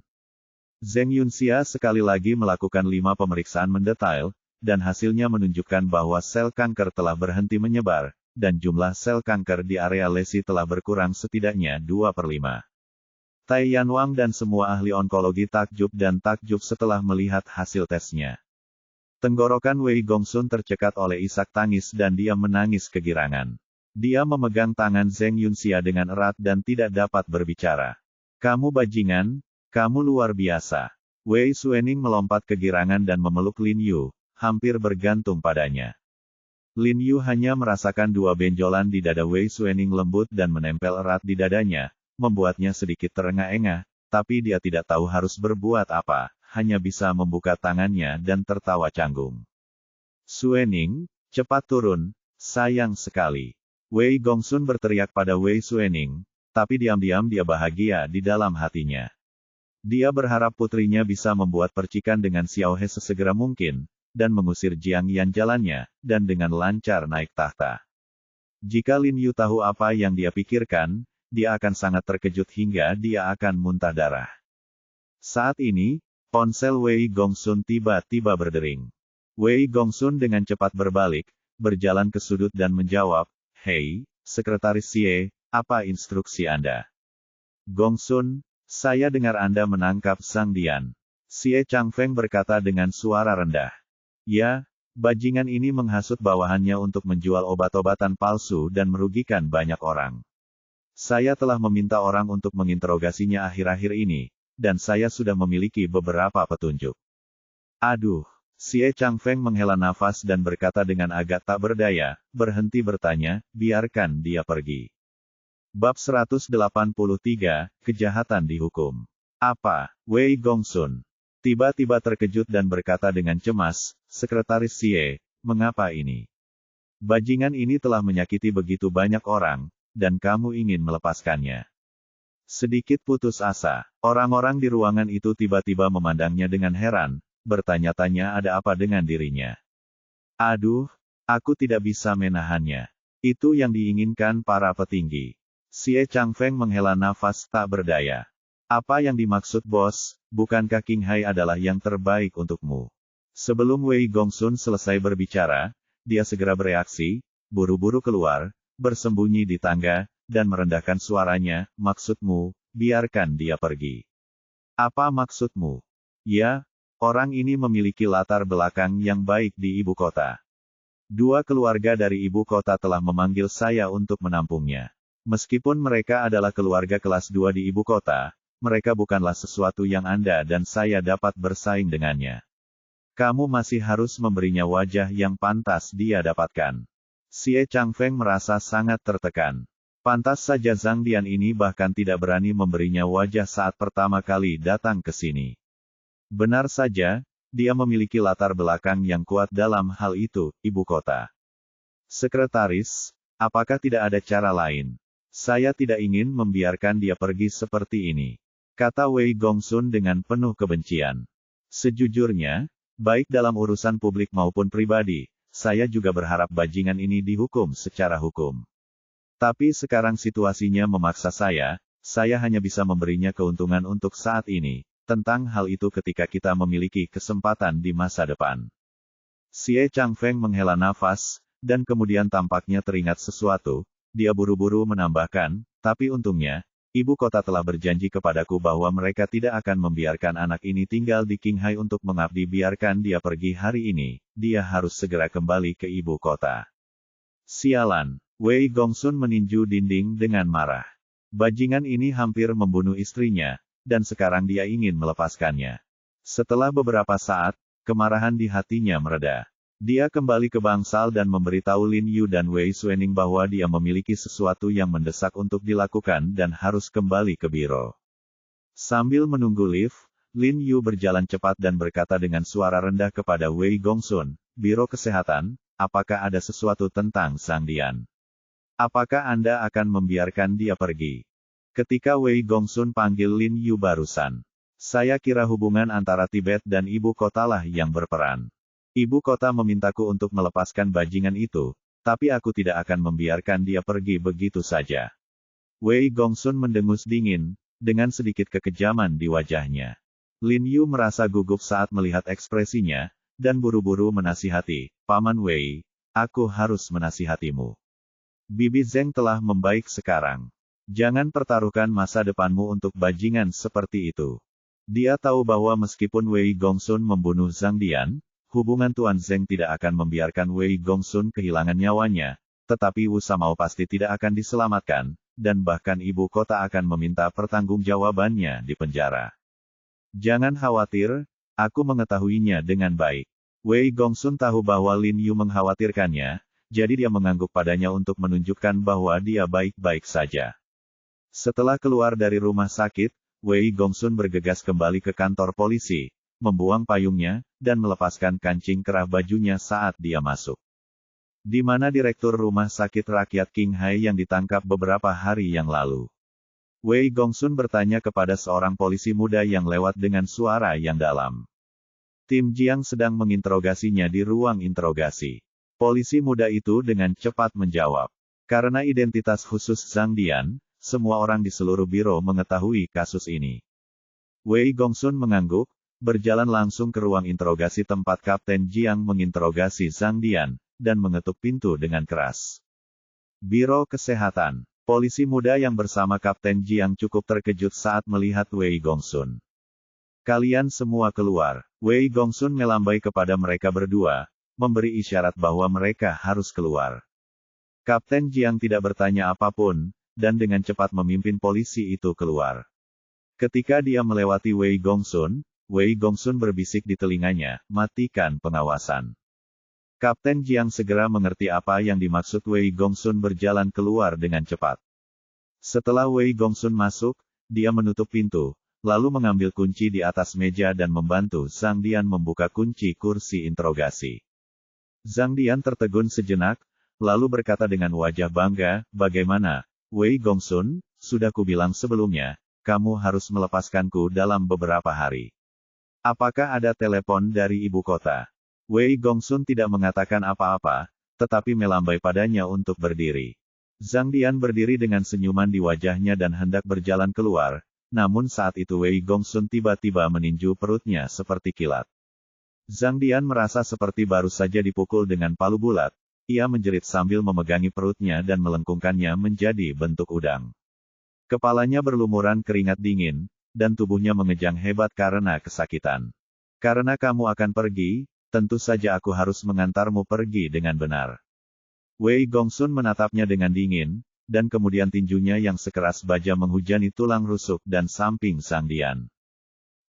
Zheng Yunxia sekali lagi melakukan 5 pemeriksaan mendetail, dan hasilnya menunjukkan bahwa sel kanker telah berhenti menyebar, dan jumlah sel kanker di area lesi telah berkurang setidaknya 2/5. Tai Yanwang dan semua ahli onkologi takjub setelah melihat hasil tesnya. Tenggorokan Wei Gongsun tercekat oleh isak tangis dan dia menangis kegirangan. Dia memegang tangan Zheng Yunxia dengan erat dan tidak dapat berbicara. Kamu bajingan, kamu luar biasa. Wei Suening melompat kegirangan dan memeluk Lin Yu, hampir bergantung padanya. Lin Yu hanya merasakan 2 benjolan di dada Wei Suening lembut dan menempel erat di dadanya, membuatnya sedikit terengah-engah, tapi dia tidak tahu harus berbuat apa, hanya bisa membuka tangannya dan tertawa canggung. Suening, cepat turun, sayang sekali. Wei Gongsun berteriak pada Wei Suening, tapi diam-diam dia bahagia di dalam hatinya. Dia berharap putrinya bisa membuat percikan dengan Xiao He sesegera mungkin, dan mengusir Jiang Yan jalannya, dan dengan lancar naik tahta. Jika Lin Yu tahu apa yang dia pikirkan, dia akan sangat terkejut hingga dia akan muntah darah. Saat ini, ponsel Wei Gongsun tiba-tiba berdering. Wei Gongsun dengan cepat berbalik, berjalan ke sudut dan menjawab, "Hei, Sekretaris Xie, apa instruksi Anda?" "Gongsun, saya dengar Anda menangkap Zhang Dian." Xie Changfeng berkata dengan suara rendah. "Ya, bajingan ini menghasut bawahannya untuk menjual obat-obatan palsu dan merugikan banyak orang. Saya telah meminta orang untuk menginterogasinya akhir-akhir ini, dan saya sudah memiliki beberapa petunjuk." "Aduh." Xie Changfeng menghela nafas dan berkata dengan agak tak berdaya, berhenti bertanya, "Biarkan dia pergi." Bab 183, Kejahatan Dihukum. "Apa, Wei Gongsun?" Tiba-tiba terkejut dan berkata dengan cemas, "Sekretaris Xie, mengapa ini? Bajingan ini telah menyakiti begitu banyak orang, dan kamu ingin melepaskannya." Sedikit putus asa, orang-orang di ruangan itu tiba-tiba memandangnya dengan heran, bertanya-tanya ada apa dengan dirinya. "Aduh, aku tidak bisa menahannya. Itu yang diinginkan para petinggi." Xie Changfeng menghela nafas tak berdaya. "Apa yang dimaksud bos, bukankah King Hai adalah yang terbaik untukmu?" Sebelum Wei Gongsun selesai berbicara, dia segera bereaksi, buru-buru keluar, bersembunyi di tangga, dan merendahkan suaranya, "Maksudmu, biarkan dia pergi. Apa maksudmu?" "Ya, orang ini memiliki latar belakang yang baik di ibu kota. 2 keluarga dari ibu kota telah memanggil saya untuk menampungnya. Meskipun mereka adalah keluarga kelas 2 di ibu kota, mereka bukanlah sesuatu yang Anda dan saya dapat bersaing dengannya. Kamu masih harus memberinya wajah yang pantas dia dapatkan." Xie Changfeng merasa sangat tertekan. Pantas saja Zhang Dian ini bahkan tidak berani memberinya wajah saat pertama kali datang ke sini. Benar saja, dia memiliki latar belakang yang kuat dalam hal itu, ibu kota. "Sekretaris, apakah tidak ada cara lain? Saya tidak ingin membiarkan dia pergi seperti ini," kata Wei Gongsun dengan penuh kebencian. "Sejujurnya, baik dalam urusan publik maupun pribadi, saya juga berharap bajingan ini dihukum secara hukum. Tapi sekarang situasinya memaksa saya hanya bisa memberinya keuntungan untuk saat ini. Tentang hal itu ketika kita memiliki kesempatan di masa depan. Xie Changfeng menghela nafas, dan kemudian tampaknya teringat sesuatu. Dia buru-buru menambahkan, tapi untungnya, ibu kota telah berjanji kepadaku bahwa mereka tidak akan membiarkan anak ini tinggal di Qinghai untuk mengabdi. Biarkan dia pergi hari ini, dia harus segera kembali ke ibu kota. Sialan, Wei Gongsun meninju dinding dengan marah. Bajingan ini hampir membunuh istrinya, dan sekarang dia ingin melepaskannya. Setelah beberapa saat, kemarahan di hatinya mereda. Dia kembali ke bangsal dan memberitahu Lin Yu dan Wei Xuening bahwa dia memiliki sesuatu yang mendesak untuk dilakukan dan harus kembali ke biro. Sambil menunggu lift, Lin Yu berjalan cepat dan berkata dengan suara rendah kepada Wei Gongsun, "Biro Kesehatan, apakah ada sesuatu tentang Zhang Dian? Apakah Anda akan membiarkan dia pergi?" Ketika Wei Gongsun panggil Lin Yu barusan, saya kira hubungan antara Tibet dan ibu kotalah yang berperan. Ibu kota memintaku untuk melepaskan bajingan itu, tapi aku tidak akan membiarkan dia pergi begitu saja. Wei Gongsun mendengus dingin, dengan sedikit kekejaman di wajahnya. Lin Yu merasa gugup saat melihat ekspresinya, dan buru-buru menasihati, "Paman Wei, aku harus menasihatimu. Bibi Zeng telah membaik sekarang. Jangan pertaruhkan masa depanmu untuk bajingan seperti itu." Dia tahu bahwa meskipun Wei Gongsun membunuh Zhang Dian, hubungan Tuan Zeng tidak akan membiarkan Wei Gongsun kehilangan nyawanya, tetapi Wu Samao pasti tidak akan diselamatkan, dan bahkan ibu kota akan meminta pertanggungjawabannya di penjara. "Jangan khawatir, aku mengetahuinya dengan baik." Wei Gongsun tahu bahwa Lin Yu mengkhawatirkannya, jadi dia mengangguk padanya untuk menunjukkan bahwa dia baik-baik saja. Setelah keluar dari rumah sakit, Wei Gongsun bergegas kembali ke kantor polisi, membuang payungnya, dan melepaskan kancing kerah bajunya saat dia masuk. Di mana Direktur Rumah Sakit Rakyat Qinghai yang ditangkap beberapa hari yang lalu? Wei Gongsun bertanya kepada seorang polisi muda yang lewat dengan suara yang dalam. Tim Jiang sedang menginterogasinya di ruang interogasi. Polisi muda itu dengan cepat menjawab. Karena identitas khusus Zhang Dian, semua orang di seluruh biro mengetahui kasus ini. Wei Gongsun mengangguk, berjalan langsung ke ruang interogasi tempat Kapten Jiang menginterogasi Zhang Dian, dan mengetuk pintu dengan keras. Biro Kesehatan. Polisi muda yang bersama Kapten Jiang cukup terkejut saat melihat Wei Gongsun. "Kalian semua keluar." Wei Gongsun melambai kepada mereka berdua, memberi isyarat bahwa mereka harus keluar. Kapten Jiang tidak bertanya apapun, dan dengan cepat memimpin polisi itu keluar. Ketika dia melewati Wei Gongsun berbisik di telinganya, "Matikan pengawasan." Kapten Jiang segera mengerti apa yang dimaksud. Wei Gongsun berjalan keluar dengan cepat. Setelah Wei Gongsun masuk, dia menutup pintu, lalu mengambil kunci di atas meja dan membantu Zhang Dian membuka kunci kursi interogasi. Zhang Dian tertegun sejenak, lalu berkata dengan wajah bangga, "Bagaimana, Wei Gongsun, sudah kubilang sebelumnya, kamu harus melepaskanku dalam beberapa hari. Apakah ada telepon dari ibu kota?" Wei Gongsun tidak mengatakan apa-apa, tetapi melambai padanya untuk berdiri. Zhang Dian berdiri dengan senyuman di wajahnya dan hendak berjalan keluar, namun saat itu Wei Gongsun tiba-tiba meninju perutnya seperti kilat. Zhang Dian merasa seperti baru saja dipukul dengan palu bulat. Ia menjerit sambil memegangi perutnya dan melengkungkannya menjadi bentuk udang. Kepalanya berlumuran keringat dingin, dan tubuhnya mengejang hebat karena kesakitan. "Karena kamu akan pergi, tentu saja aku harus mengantarmu pergi dengan benar." Wei Gongsun menatapnya dengan dingin, dan kemudian tinjunya yang sekeras baja menghujani tulang rusuk dan samping Zhang Dian.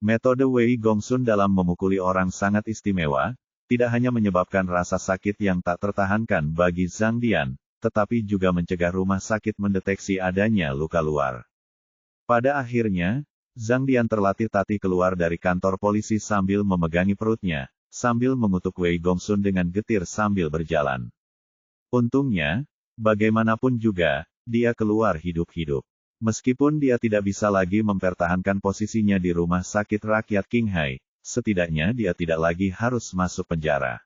Metode Wei Gongsun dalam memukuli orang sangat istimewa, tidak hanya menyebabkan rasa sakit yang tak tertahankan bagi Zhang Dian, tetapi juga mencegah rumah sakit mendeteksi adanya luka luar. Pada akhirnya, Zhang Dian terlatih-tatih keluar dari kantor polisi sambil memegangi perutnya, sambil mengutuk Wei Gongsun dengan getir sambil berjalan. Untungnya, bagaimanapun juga, dia keluar hidup-hidup. Meskipun dia tidak bisa lagi mempertahankan posisinya di rumah sakit rakyat Qinghai, setidaknya dia tidak lagi harus masuk penjara.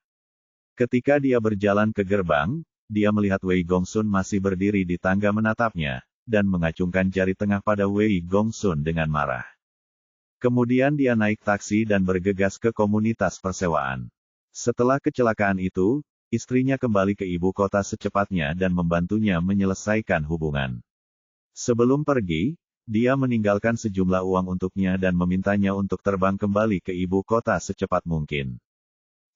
Ketika dia berjalan ke gerbang, dia melihat Wei Gongsun masih berdiri di tangga menatapnya, dan mengacungkan jari tengah pada Wei Gongsun dengan marah. Kemudian dia naik taksi dan bergegas ke komunitas persewaan. Setelah kecelakaan itu, istrinya kembali ke ibu kota secepatnya dan membantunya menyelesaikan hubungan. Sebelum pergi, dia meninggalkan sejumlah uang untuknya dan memintanya untuk terbang kembali ke ibu kota secepat mungkin.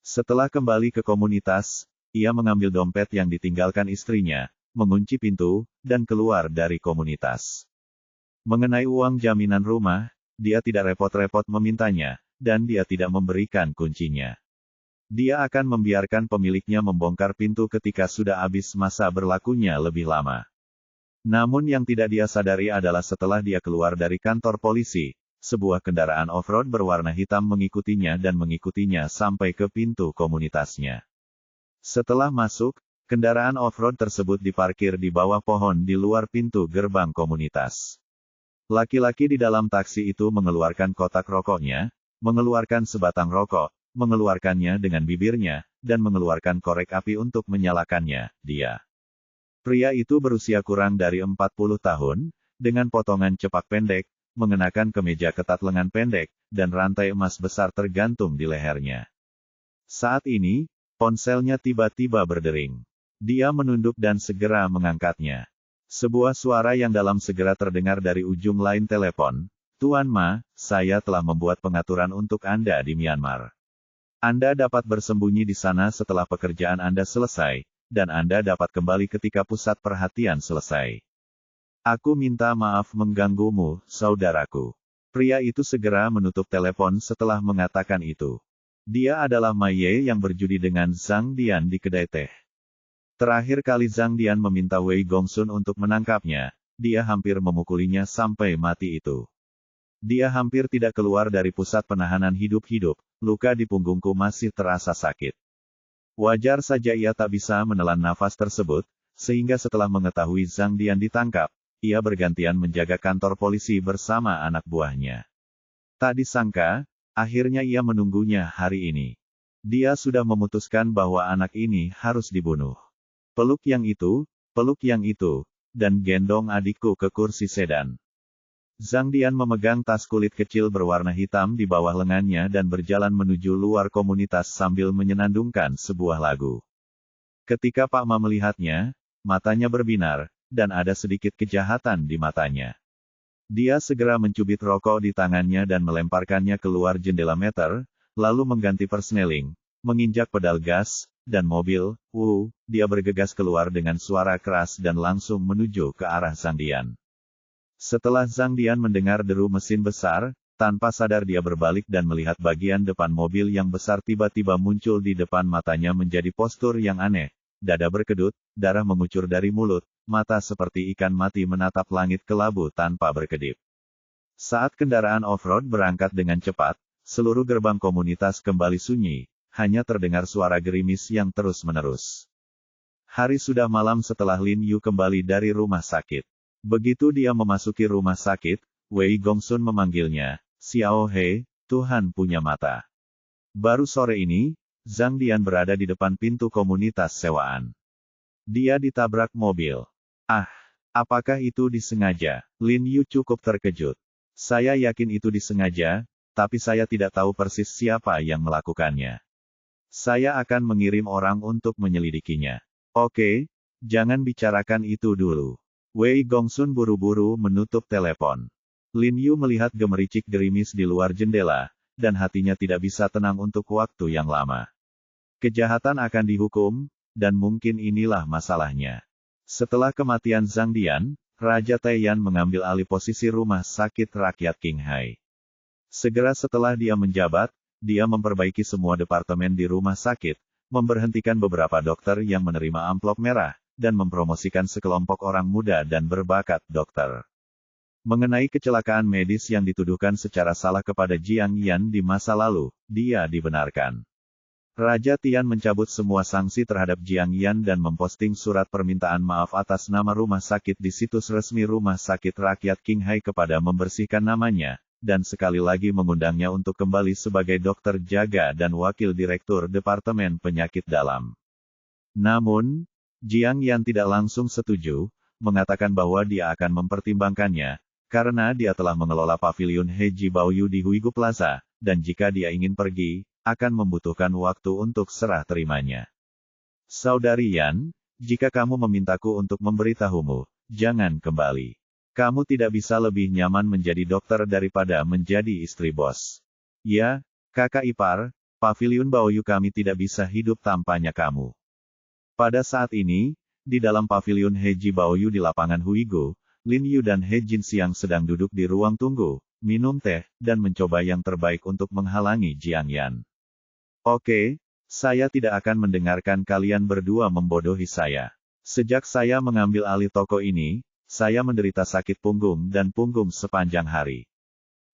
Setelah kembali ke komunitas, ia mengambil dompet yang ditinggalkan istrinya, mengunci pintu, dan keluar dari komunitas. Mengenai uang jaminan rumah, dia tidak repot-repot memintanya, dan dia tidak memberikan kuncinya. Dia akan membiarkan pemiliknya membongkar pintu ketika sudah habis masa berlakunya lebih lama. Namun yang tidak dia sadari adalah setelah dia keluar dari kantor polisi, sebuah kendaraan off-road berwarna hitam mengikutinya dan mengikutinya sampai ke pintu komunitasnya. Setelah masuk, kendaraan off-road tersebut diparkir di bawah pohon di luar pintu gerbang komunitas. Laki-laki di dalam taksi itu mengeluarkan kotak rokoknya, mengeluarkan sebatang rokok, mengeluarkannya dengan bibirnya, dan mengeluarkan korek api untuk menyalakannya. Pria itu berusia kurang dari 40 tahun, dengan potongan cepak pendek, mengenakan kemeja ketat lengan pendek, dan rantai emas besar tergantung di lehernya. Saat ini, ponselnya tiba-tiba berdering. Dia menunduk dan segera mengangkatnya. Sebuah suara yang dalam segera terdengar dari ujung lain telepon. Tuan Ma, saya telah membuat pengaturan untuk Anda di Myanmar. Anda dapat bersembunyi di sana setelah pekerjaan Anda selesai, dan Anda dapat kembali ketika pusat perhatian selesai. Aku minta maaf mengganggumu, saudaraku. Pria itu segera menutup telepon setelah mengatakan itu. Dia adalah Ma Ye yang berjudi dengan Zhang Dian di kedai teh. Terakhir kali Zhang Dian meminta Wei Gongsun untuk menangkapnya, dia hampir memukulinya sampai mati itu. Dia hampir tidak keluar dari pusat penahanan hidup-hidup, luka di punggungku masih terasa sakit. Wajar saja ia tak bisa menelan nafas tersebut, sehingga setelah mengetahui Zhang Dian ditangkap, ia bergantian menjaga kantor polisi bersama anak buahnya. Tak disangka, akhirnya ia menunggunya hari ini. Dia sudah memutuskan bahwa anak ini harus dibunuh. Peluk yang itu, dan gendong adikku ke kursi sedan. Zhang Dian memegang tas kulit kecil berwarna hitam di bawah lengannya dan berjalan menuju luar komunitas sambil menyenandungkan sebuah lagu. Ketika Pak Ma melihatnya, matanya berbinar, dan ada sedikit kejahatan di matanya. Dia segera mencubit rokok di tangannya dan melemparkannya keluar jendela meter, lalu mengganti persneling, menginjak pedal gas, dan mobil, dia bergegas keluar dengan suara keras dan langsung menuju ke arah Zhang Dian. Setelah Zhang Dian mendengar deru mesin besar, tanpa sadar dia berbalik dan melihat bagian depan mobil yang besar tiba-tiba muncul di depan matanya menjadi postur yang aneh. Dada berkedut, darah mengucur dari mulut, mata seperti ikan mati menatap langit kelabu tanpa berkedip. Saat kendaraan off-road berangkat dengan cepat, seluruh gerbang komunitas kembali sunyi. Hanya terdengar suara gerimis yang terus-menerus. Hari sudah malam setelah Lin Yu kembali dari rumah sakit. Begitu dia memasuki rumah sakit, Wei Gongsun memanggilnya, Xiao He, Tuhan punya mata. Baru sore ini, Zhang Dian berada di depan pintu komunitas sewaan. Dia ditabrak mobil. Apakah itu disengaja? Lin Yu cukup terkejut. Saya yakin itu disengaja, tapi saya tidak tahu persis siapa yang melakukannya. Saya akan mengirim orang untuk menyelidikinya. Oke, jangan bicarakan itu dulu. Wei Gongsun buru-buru menutup telepon. Lin Yu melihat gemericik gerimis di luar jendela, dan hatinya tidak bisa tenang untuk waktu yang lama. Kejahatan akan dihukum, dan mungkin inilah masalahnya. Setelah kematian Zhang Dian, Raja Taiyan mengambil alih posisi rumah sakit rakyat Qinghai. Segera setelah dia menjabat, dia memperbaiki semua departemen di rumah sakit, memberhentikan beberapa dokter yang menerima amplop merah, dan mempromosikan sekelompok orang muda dan berbakat dokter. Mengenai kecelakaan medis yang dituduhkan secara salah kepada Jiang Yan di masa lalu, dia dibenarkan. Raja Tian mencabut semua sanksi terhadap Jiang Yan dan memposting surat permintaan maaf atas nama rumah sakit di situs resmi Rumah Sakit Rakyat Qinghai kepada membersihkan namanya, dan sekali lagi mengundangnya untuk kembali sebagai dokter jaga dan wakil direktur Departemen Penyakit Dalam. Namun, Jiang Yan tidak langsung setuju, mengatakan bahwa dia akan mempertimbangkannya, karena dia telah mengelola paviliun Heiji Baoyu di Huigu Plaza, dan jika dia ingin pergi, akan membutuhkan waktu untuk serah terimanya. Saudari Yan, jika kamu memintaku untuk memberitahumu, jangan kembali. Kamu tidak bisa lebih nyaman menjadi dokter daripada menjadi istri bos. Ya, kakak ipar, paviliun Baoyu kami tidak bisa hidup tanpanya kamu. Pada saat ini, di dalam paviliun Heiji Baoyu di lapangan Huigu, Lin Yu dan He Jinxiang sedang duduk di ruang tunggu, minum teh, dan mencoba yang terbaik untuk menghalangi Jiang Yan. Oke, saya tidak akan mendengarkan kalian berdua membodohi saya. Sejak saya mengambil alih toko ini, saya menderita sakit punggung dan punggung sepanjang hari.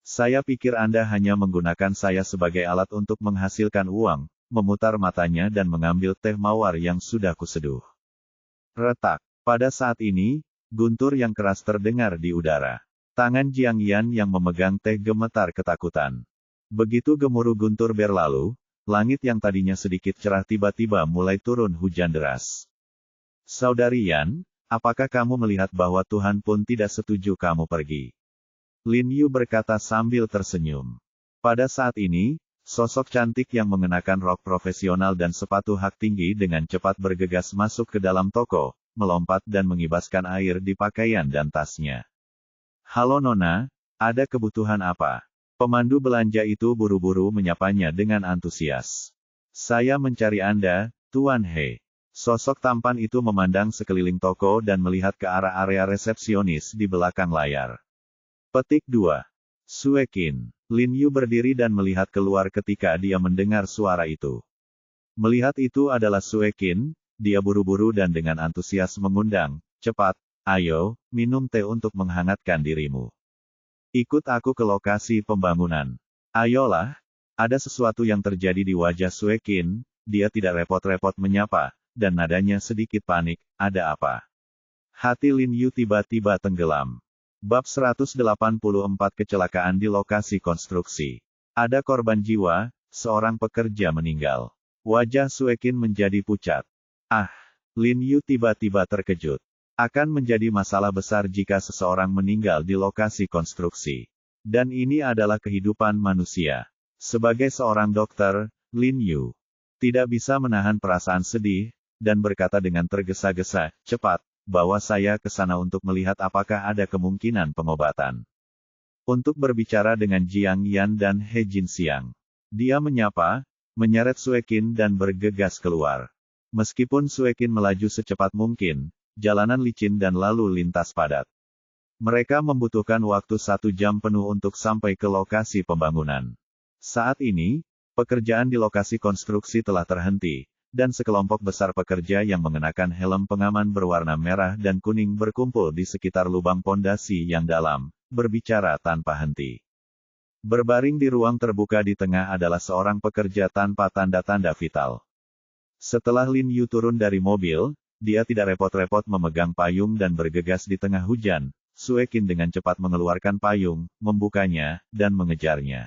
Saya pikir Anda hanya menggunakan saya sebagai alat untuk menghasilkan uang, memutar matanya dan mengambil teh mawar yang sudah kuseduh. Retak. Pada saat ini, guntur yang keras terdengar di udara. Tangan Jiang Yan yang memegang teh gemetar ketakutan. Begitu gemuruh guntur berlalu, langit yang tadinya sedikit cerah tiba-tiba mulai turun hujan deras. Saudari Yan, apakah kamu melihat bahwa Tuhan pun tidak setuju kamu pergi? Lin Yu berkata sambil tersenyum. Pada saat ini, sosok cantik yang mengenakan rok profesional dan sepatu hak tinggi dengan cepat bergegas masuk ke dalam toko, melompat dan mengibaskan air di pakaian dan tasnya. Halo Nona, ada kebutuhan apa? Pemandu belanja itu buru-buru menyapanya dengan antusias. Saya mencari Anda, Tuan He. Sosok tampan itu memandang sekeliling toko dan melihat ke arah area resepsionis di belakang layar. Petik 2. Suekin. Lin Yu berdiri dan melihat keluar ketika dia mendengar suara itu. Melihat itu adalah Suekin, dia buru-buru dan dengan antusias mengundang, cepat, ayo, minum teh untuk menghangatkan dirimu. Ikut aku ke lokasi pembangunan. Ayolah, ada sesuatu yang terjadi di wajah Suekin, dia tidak repot-repot menyapa, dan nadanya sedikit panik, ada apa? Hati Lin Yu tiba-tiba tenggelam. Bab 184 Kecelakaan di lokasi konstruksi. Ada korban jiwa, seorang pekerja meninggal. Wajah Suekin menjadi pucat. Ah, Lin Yu tiba-tiba terkejut. Akan menjadi masalah besar jika seseorang meninggal di lokasi konstruksi. Dan ini adalah kehidupan manusia. Sebagai seorang dokter, Lin Yu tidak bisa menahan perasaan sedih, dan berkata dengan tergesa-gesa, cepat, bawa saya ke sana untuk melihat apakah ada kemungkinan pengobatan. Untuk berbicara dengan Jiang Yan dan He Jinxiang. Dia menyapa, menyeret Suekin dan bergegas keluar. Meskipun Suekin melaju secepat mungkin, jalanan licin dan lalu lintas padat. Mereka membutuhkan waktu 1 jam penuh untuk sampai ke lokasi pembangunan. Saat ini, pekerjaan di lokasi konstruksi telah terhenti, dan sekelompok besar pekerja yang mengenakan helm pengaman berwarna merah dan kuning berkumpul di sekitar lubang pondasi yang dalam, berbicara tanpa henti. Berbaring di ruang terbuka di tengah adalah seorang pekerja tanpa tanda-tanda vital. Setelah Lin Yu turun dari mobil, dia tidak repot-repot memegang payung dan bergegas di tengah hujan. Suekin dengan cepat mengeluarkan payung, membukanya, dan mengejarnya.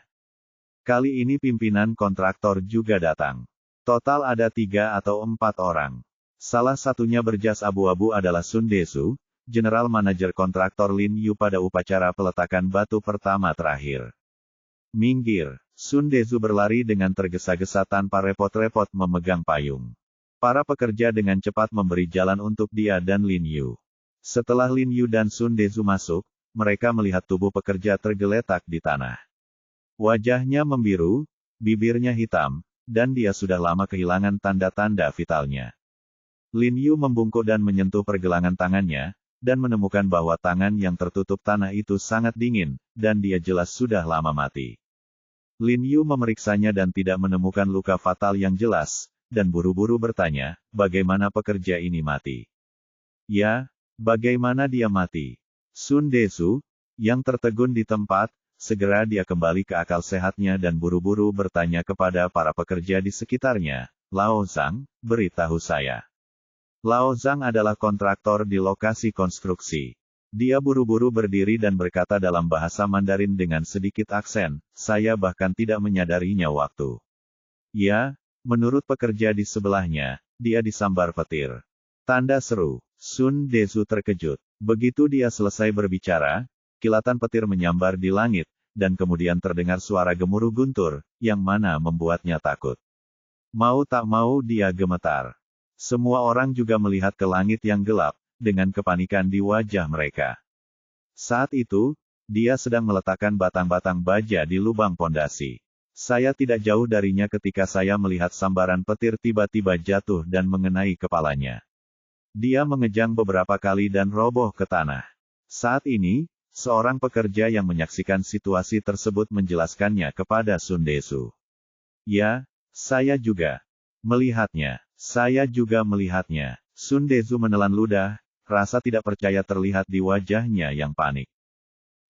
Kali ini pimpinan kontraktor juga datang. Total ada 3 atau 4 orang. Salah satunya berjas abu-abu adalah Sun Desu, General Manager kontraktor Lin Yu pada upacara peletakan batu pertama terakhir. Minggir, Sun Desu berlari dengan tergesa-gesa tanpa repot-repot memegang payung. Para pekerja dengan cepat memberi jalan untuk dia dan Lin Yu. Setelah Lin Yu dan Sun Desu masuk, mereka melihat tubuh pekerja tergeletak di tanah. Wajahnya membiru, bibirnya hitam, dan dia sudah lama kehilangan tanda-tanda vitalnya. Lin Yu membungkuk dan menyentuh pergelangan tangannya, dan menemukan bahwa tangan yang tertutup tanah itu sangat dingin, dan dia jelas sudah lama mati. Lin Yu memeriksanya dan tidak menemukan luka fatal yang jelas, dan buru-buru bertanya, bagaimana pekerja ini mati? Ya, bagaimana dia mati? Sun Desu, yang tertegun di tempat, segera dia kembali ke akal sehatnya dan buru-buru bertanya kepada para pekerja di sekitarnya, Lao Zhang, beritahu saya. Lao Zhang adalah kontraktor di lokasi konstruksi. Dia buru-buru berdiri dan berkata dalam bahasa Mandarin dengan sedikit aksen, saya bahkan tidak menyadarinya waktu. Ya, menurut pekerja di sebelahnya, dia disambar petir. Tanda seru. Sun Dezu terkejut. Begitu dia selesai berbicara, kilatan petir menyambar di langit, dan kemudian terdengar suara gemuruh guntur, yang mana membuatnya takut. Mau tak mau dia gemetar. Semua orang juga melihat ke langit yang gelap, dengan kepanikan di wajah mereka. Saat itu, dia sedang meletakkan batang-batang baja di lubang pondasi. Saya tidak jauh darinya ketika saya melihat sambaran petir tiba-tiba jatuh dan mengenai kepalanya. Dia mengejang beberapa kali dan roboh ke tanah. Saat ini, seorang pekerja yang menyaksikan situasi tersebut menjelaskannya kepada Sun Dezu. Ya, saya juga melihatnya. Saya juga melihatnya. Sun Dezu menelan ludah, rasa tidak percaya terlihat di wajahnya yang panik.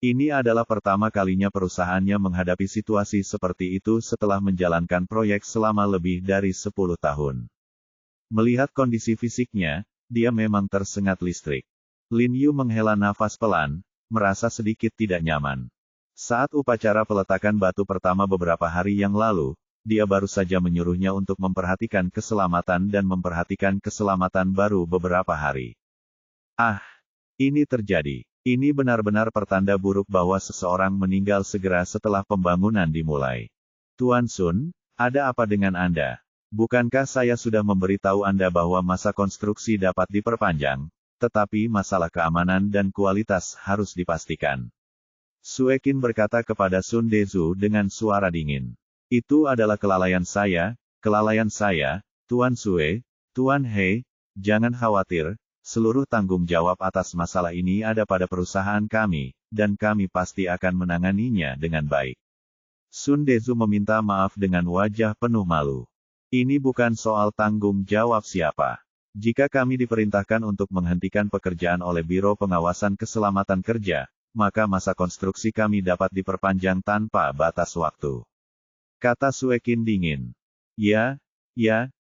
Ini adalah pertama kalinya perusahaannya menghadapi situasi seperti itu setelah menjalankan proyek selama lebih dari 10 tahun. Melihat kondisi fisiknya, dia memang tersengat listrik. Lin Yu menghela nafas pelan, merasa sedikit tidak nyaman. Saat upacara peletakan batu pertama beberapa hari yang lalu, dia baru saja menyuruhnya untuk memperhatikan keselamatan dan memperhatikan keselamatan baru beberapa hari. Ah, ini terjadi. Ini benar-benar pertanda buruk bahwa seseorang meninggal segera setelah pembangunan dimulai. Tuan Sun, ada apa dengan Anda? Bukankah saya sudah memberitahu Anda bahwa masa konstruksi dapat diperpanjang, tetapi masalah keamanan dan kualitas harus dipastikan. Suekin berkata kepada Sun Dezu dengan suara dingin. Itu adalah kelalaian saya, Tuan Sue, Tuan He, jangan khawatir. Seluruh tanggung jawab atas masalah ini ada pada perusahaan kami, dan kami pasti akan menanganinya dengan baik. Sun Dezu meminta maaf dengan wajah penuh malu. Ini bukan soal tanggung jawab siapa. Jika kami diperintahkan untuk menghentikan pekerjaan oleh Biro Pengawasan Keselamatan Kerja, maka masa konstruksi kami dapat diperpanjang tanpa batas waktu. Kata Suekin dingin. Ya,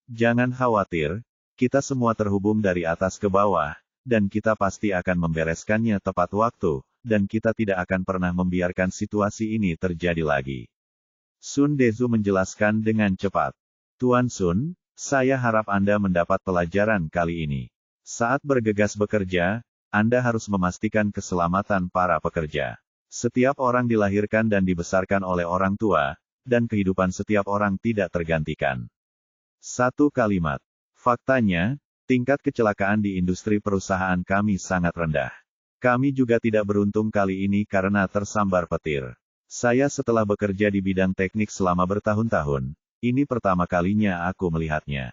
jangan khawatir. Kita semua terhubung dari atas ke bawah, dan kita pasti akan membereskannya tepat waktu, dan kita tidak akan pernah membiarkan situasi ini terjadi lagi. Sun Dezu menjelaskan dengan cepat. Tuan Sun, saya harap Anda mendapat pelajaran kali ini. Saat bergegas bekerja, Anda harus memastikan keselamatan para pekerja. Setiap orang dilahirkan dan dibesarkan oleh orang tua, dan kehidupan setiap orang tidak tergantikan. Satu kalimat. Faktanya, tingkat kecelakaan di industri perusahaan kami sangat rendah. Kami juga tidak beruntung kali ini karena tersambar petir. Saya setelah bekerja di bidang teknik selama bertahun-tahun, ini pertama kalinya aku melihatnya.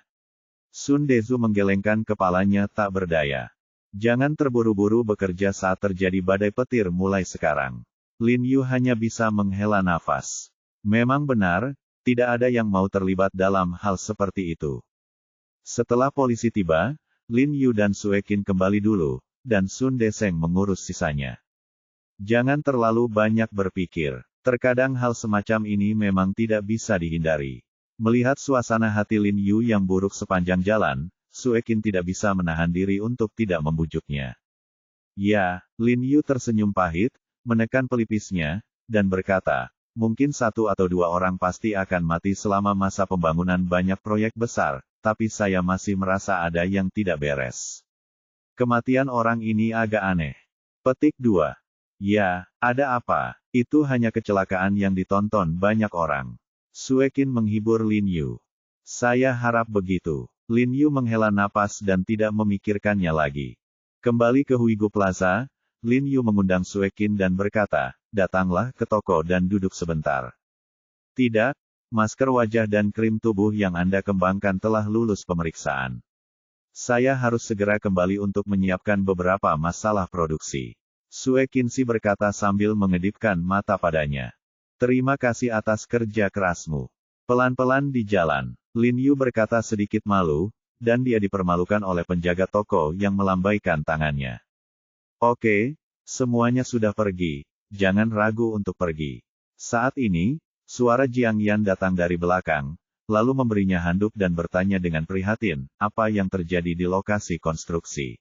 Sun Dezu menggelengkan kepalanya tak berdaya. Jangan terburu-buru bekerja saat terjadi badai petir mulai sekarang. Lin Yu hanya bisa menghela nafas. Memang benar, tidak ada yang mau terlibat dalam hal seperti itu. Setelah polisi tiba, Lin Yu dan Suekin kembali dulu, dan Sun Deseng mengurus sisanya. Jangan terlalu banyak berpikir. Terkadang hal semacam ini memang tidak bisa dihindari. Melihat suasana hati Lin Yu yang buruk sepanjang jalan, Suekin tidak bisa menahan diri untuk tidak membujuknya. Ya, Lin Yu tersenyum pahit, menekan pelipisnya, dan berkata, mungkin 1 atau 2 orang pasti akan mati selama masa pembangunan banyak proyek besar, tapi saya masih merasa ada yang tidak beres. Kematian orang ini agak aneh. Petik 2. Ya, ada apa? Itu hanya kecelakaan yang ditonton banyak orang. Suekin menghibur Lin Yu. Saya harap begitu. Lin Yu menghela napas dan tidak memikirkannya lagi. Kembali ke Huigu Plaza, Lin Yu mengundang Suekin dan berkata, datanglah ke toko dan duduk sebentar. Tidak, masker wajah dan krim tubuh yang Anda kembangkan telah lulus pemeriksaan. Saya harus segera kembali untuk menyiapkan beberapa masalah produksi. Suekin si berkata sambil mengedipkan mata padanya. Terima kasih atas kerja kerasmu. Pelan-pelan di jalan, Lin Yu berkata sedikit malu, dan dia dipermalukan oleh penjaga toko yang melambaikan tangannya. Oke, semuanya sudah pergi, jangan ragu untuk pergi. Saat ini, suara Jiang Yan datang dari belakang, lalu memberinya handuk dan bertanya dengan prihatin, apa yang terjadi di lokasi konstruksi.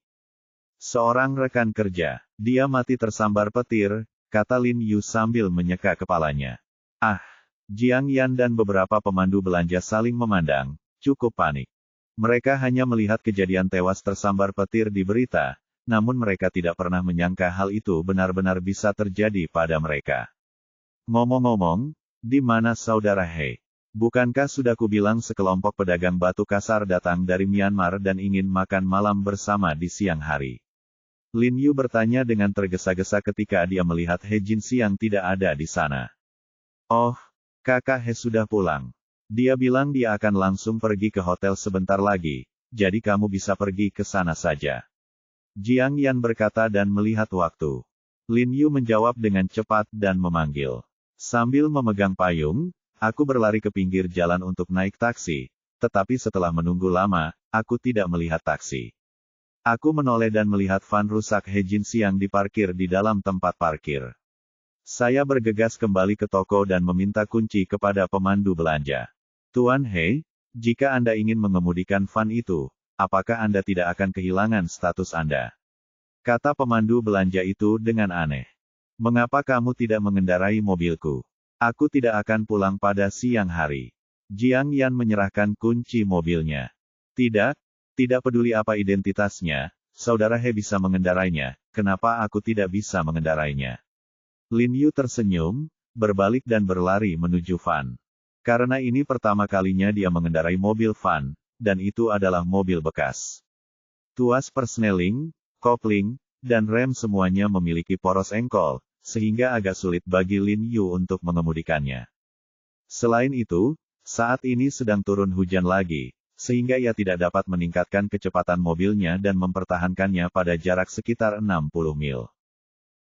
Seorang rekan kerja, Dia mati tersambar petir, kata Lin Yu sambil menyeka kepalanya. Ah! Jiang Yan dan beberapa pemandu belanja saling memandang, cukup panik. Mereka hanya melihat kejadian tewas tersambar petir di berita, namun mereka tidak pernah menyangka hal itu benar-benar bisa terjadi pada mereka. Ngomong-ngomong, di mana saudara He? Bukankah sudah kubilang sekelompok pedagang batu kasar datang dari Myanmar dan ingin makan malam bersama di siang hari? Lin Yu bertanya dengan tergesa-gesa ketika dia melihat He Jinxiang tidak ada di sana. Oh, kakak He sudah pulang. Dia bilang dia akan langsung pergi ke hotel sebentar lagi, jadi kamu bisa pergi ke sana saja. Jiang Yan berkata dan melihat waktu. Lin Yu menjawab dengan cepat dan memanggil. Sambil memegang payung, aku berlari ke pinggir jalan untuk naik taksi, tetapi setelah menunggu lama, aku tidak melihat taksi. Aku menoleh dan melihat van rusak He Jinxiang diparkir di dalam tempat parkir. Saya bergegas kembali ke toko dan meminta kunci kepada pemandu belanja. Tuan He, jika Anda ingin mengemudikan van itu, apakah Anda tidak akan kehilangan status Anda? Kata pemandu belanja itu dengan aneh. Mengapa kamu tidak mengendarai mobilku? Aku tidak akan pulang pada siang hari. Jiang Yan menyerahkan kunci mobilnya. Tidak peduli apa identitasnya, saudara He bisa mengendarainya, kenapa aku tidak bisa mengendarainya? Lin Yu tersenyum, berbalik dan berlari menuju van. Karena ini pertama kalinya dia mengendarai mobil van, dan itu adalah mobil bekas. Tuas persneling, kopling, dan rem semuanya memiliki poros engkol, sehingga agak sulit bagi Lin Yu untuk mengemudikannya. Selain itu, saat ini sedang turun hujan lagi, sehingga ia tidak dapat meningkatkan kecepatan mobilnya dan mempertahankannya pada jarak sekitar 60 mil.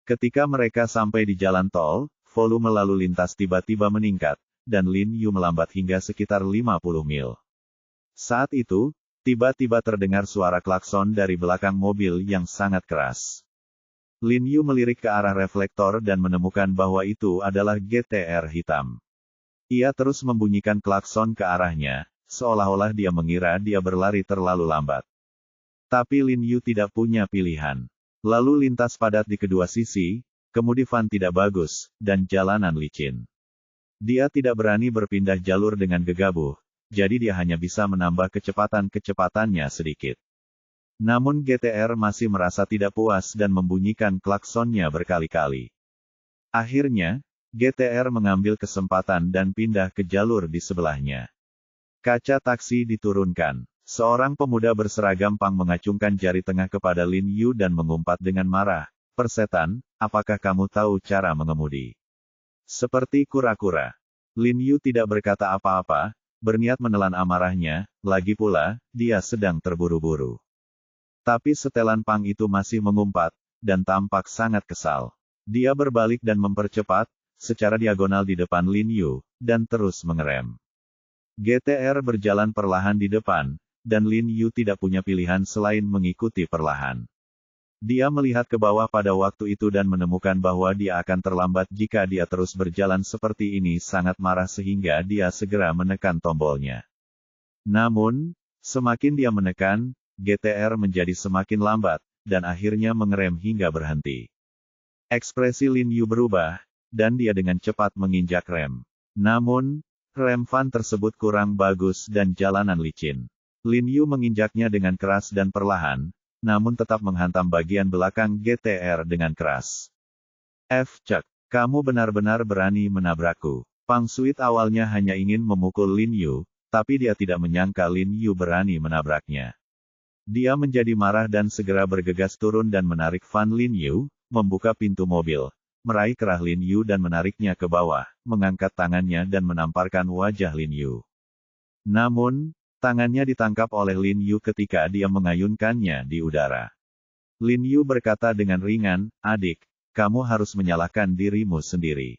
Ketika mereka sampai di jalan tol, volume lalu lintas tiba-tiba meningkat, dan Lin Yu melambat hingga sekitar 50 mil. Saat itu, tiba-tiba terdengar suara klakson dari belakang mobil yang sangat keras. Lin Yu melirik ke arah reflektor dan menemukan bahwa itu adalah GTR hitam. Ia terus membunyikan klakson ke arahnya, seolah-olah dia mengira dia berlari terlalu lambat. Tapi Lin Yu tidak punya pilihan. Lalu lintas padat di kedua sisi, kemudi van tidak bagus, dan jalanan licin. Dia tidak berani berpindah jalur dengan gegabah, jadi dia hanya bisa menambah kecepatan-kecepatannya sedikit. Namun GTR masih merasa tidak puas dan membunyikan klaksonnya berkali-kali. Akhirnya, GTR mengambil kesempatan dan pindah ke jalur di sebelahnya. Kaca taksi diturunkan. Seorang pemuda berseragam pang mengacungkan jari tengah kepada Lin Yu dan mengumpat dengan marah, "Persetan, apakah kamu tahu cara mengemudi?" Seperti kura-kura. Lin Yu tidak berkata apa-apa, berniat menelan amarahnya, lagi pula, dia sedang terburu-buru. Tapi setelan pang itu masih mengumpat, dan tampak sangat kesal. Dia berbalik dan mempercepat, secara diagonal di depan Lin Yu, dan terus mengerem. GTR berjalan perlahan di depan, dan Lin Yu tidak punya pilihan selain mengikuti perlahan. Dia melihat ke bawah pada waktu itu dan menemukan bahwa dia akan terlambat jika dia terus berjalan seperti ini, sangat marah sehingga dia segera menekan tombolnya. Namun, semakin dia menekan, GTR menjadi semakin lambat, dan akhirnya mengerem hingga berhenti. Ekspresi Lin Yu berubah, dan dia dengan cepat menginjak rem. Namun, rem van tersebut kurang bagus dan jalanan licin. Lin Yu menginjaknya dengan keras dan perlahan, namun tetap menghantam bagian belakang GTR dengan keras. Cek, kamu benar-benar berani menabrakku. Pang Suit awalnya hanya ingin memukul Lin Yu, tapi dia tidak menyangka Lin Yu berani menabraknya. Dia menjadi marah dan segera bergegas turun dan menarik van Lin Yu, membuka pintu mobil, meraih kerah Lin Yu dan menariknya ke bawah, mengangkat tangannya dan menamparkan wajah Lin Yu. Namun, tangannya ditangkap oleh Lin Yu ketika dia mengayunkannya di udara. Lin Yu berkata dengan ringan, "Adik, kamu harus menyalahkan dirimu sendiri.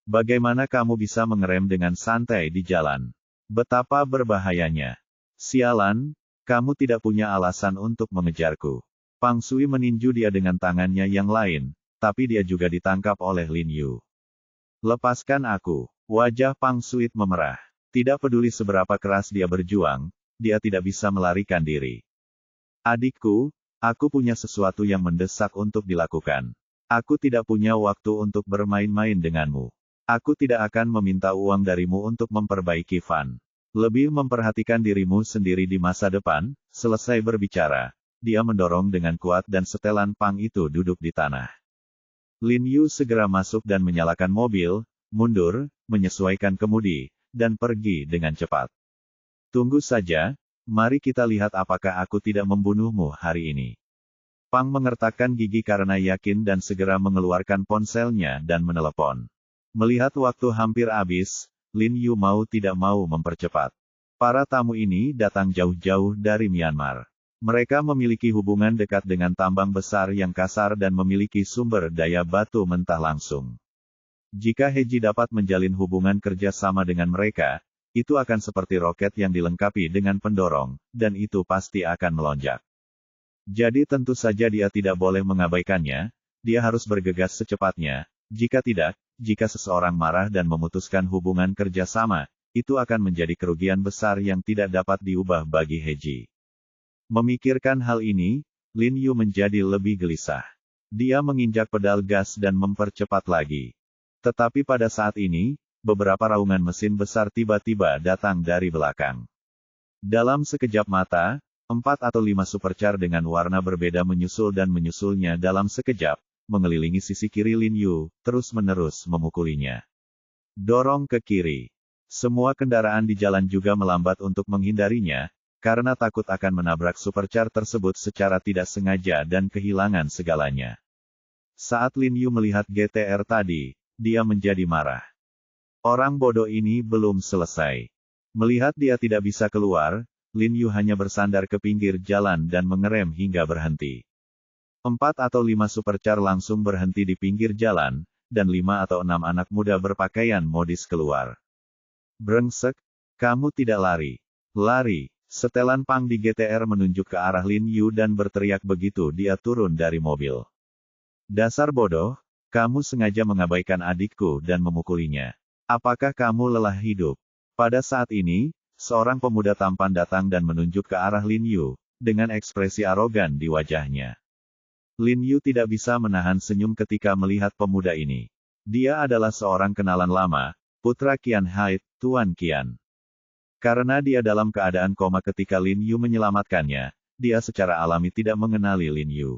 Bagaimana kamu bisa mengerem dengan santai di jalan? Betapa berbahayanya. Sialan, kamu tidak punya alasan untuk mengejarku." Pang Sui meninju dia dengan tangannya yang lain, tapi dia juga ditangkap oleh Lin Yu. "Lepaskan aku." Wajah Pang Sui memerah. Tidak peduli seberapa keras dia berjuang, dia tidak bisa melarikan diri. "Adikku, Aku punya sesuatu yang mendesak untuk dilakukan. Aku tidak punya waktu untuk bermain-main denganmu. Aku tidak akan meminta uang darimu untuk memperbaiki Van. Lebih memperhatikan dirimu sendiri di masa depan." Selesai berbicara, dia mendorong dengan kuat dan setelan Pang itu duduk di tanah. Lin Yu segera masuk dan menyalakan mobil, mundur, menyesuaikan kemudi, dan pergi dengan cepat. "Tunggu saja, mari kita lihat apakah aku tidak membunuhmu hari ini." Pang mengertakkan gigi karena yakin dan segera mengeluarkan ponselnya dan menelepon. Melihat waktu hampir habis, Lin Yu mau tidak mau mempercepat. Para tamu ini datang jauh-jauh dari Myanmar. Mereka memiliki hubungan dekat dengan tambang besar yang kasar dan memiliki sumber daya batu mentah langsung. Jika Heji dapat menjalin hubungan kerja sama dengan mereka, itu akan seperti roket yang dilengkapi dengan pendorong, dan itu pasti akan melonjak. Jadi tentu saja dia tidak boleh mengabaikannya, dia harus bergegas secepatnya. Jika tidak, jika seseorang marah dan memutuskan hubungan kerja sama, itu akan menjadi kerugian besar yang tidak dapat diubah bagi Heji. Memikirkan hal ini, Lin Yu menjadi lebih gelisah. Dia menginjak pedal gas dan mempercepat lagi. Tetapi pada saat ini, beberapa raungan mesin besar tiba-tiba datang dari belakang. Dalam sekejap mata, 4 atau 5 supercar dengan warna berbeda menyusul dan menyusulnya dalam sekejap, mengelilingi sisi kiri Lin Yu, terus-menerus memukulinya. Dorong ke kiri. Semua kendaraan di jalan juga melambat untuk menghindarinya, karena takut akan menabrak supercar tersebut secara tidak sengaja dan kehilangan segalanya. Saat Lin Yu melihat GTR tadi, dia menjadi marah. Orang bodoh ini belum selesai. Melihat dia tidak bisa keluar, Lin Yu hanya bersandar ke pinggir jalan dan mengerem hingga berhenti. 4 atau 5 supercar langsung berhenti di pinggir jalan, dan 5 atau 6 anak muda berpakaian modis keluar. "Brengsek, kamu tidak lari. Lari!" Setelan Pang di GTR menunjuk ke arah Lin Yu dan berteriak begitu dia turun dari mobil. "Dasar bodoh, kamu sengaja mengabaikan adikku dan memukulinya. Apakah kamu lelah hidup?" Pada saat ini, seorang pemuda tampan datang dan menunjuk ke arah Lin Yu, dengan ekspresi arogan di wajahnya. Lin Yu tidak bisa menahan senyum ketika melihat pemuda ini. Dia adalah seorang kenalan lama, putra Qian Hai, Tuan Qian. Karena dia dalam keadaan koma ketika Lin Yu menyelamatkannya, dia secara alami tidak mengenali Lin Yu.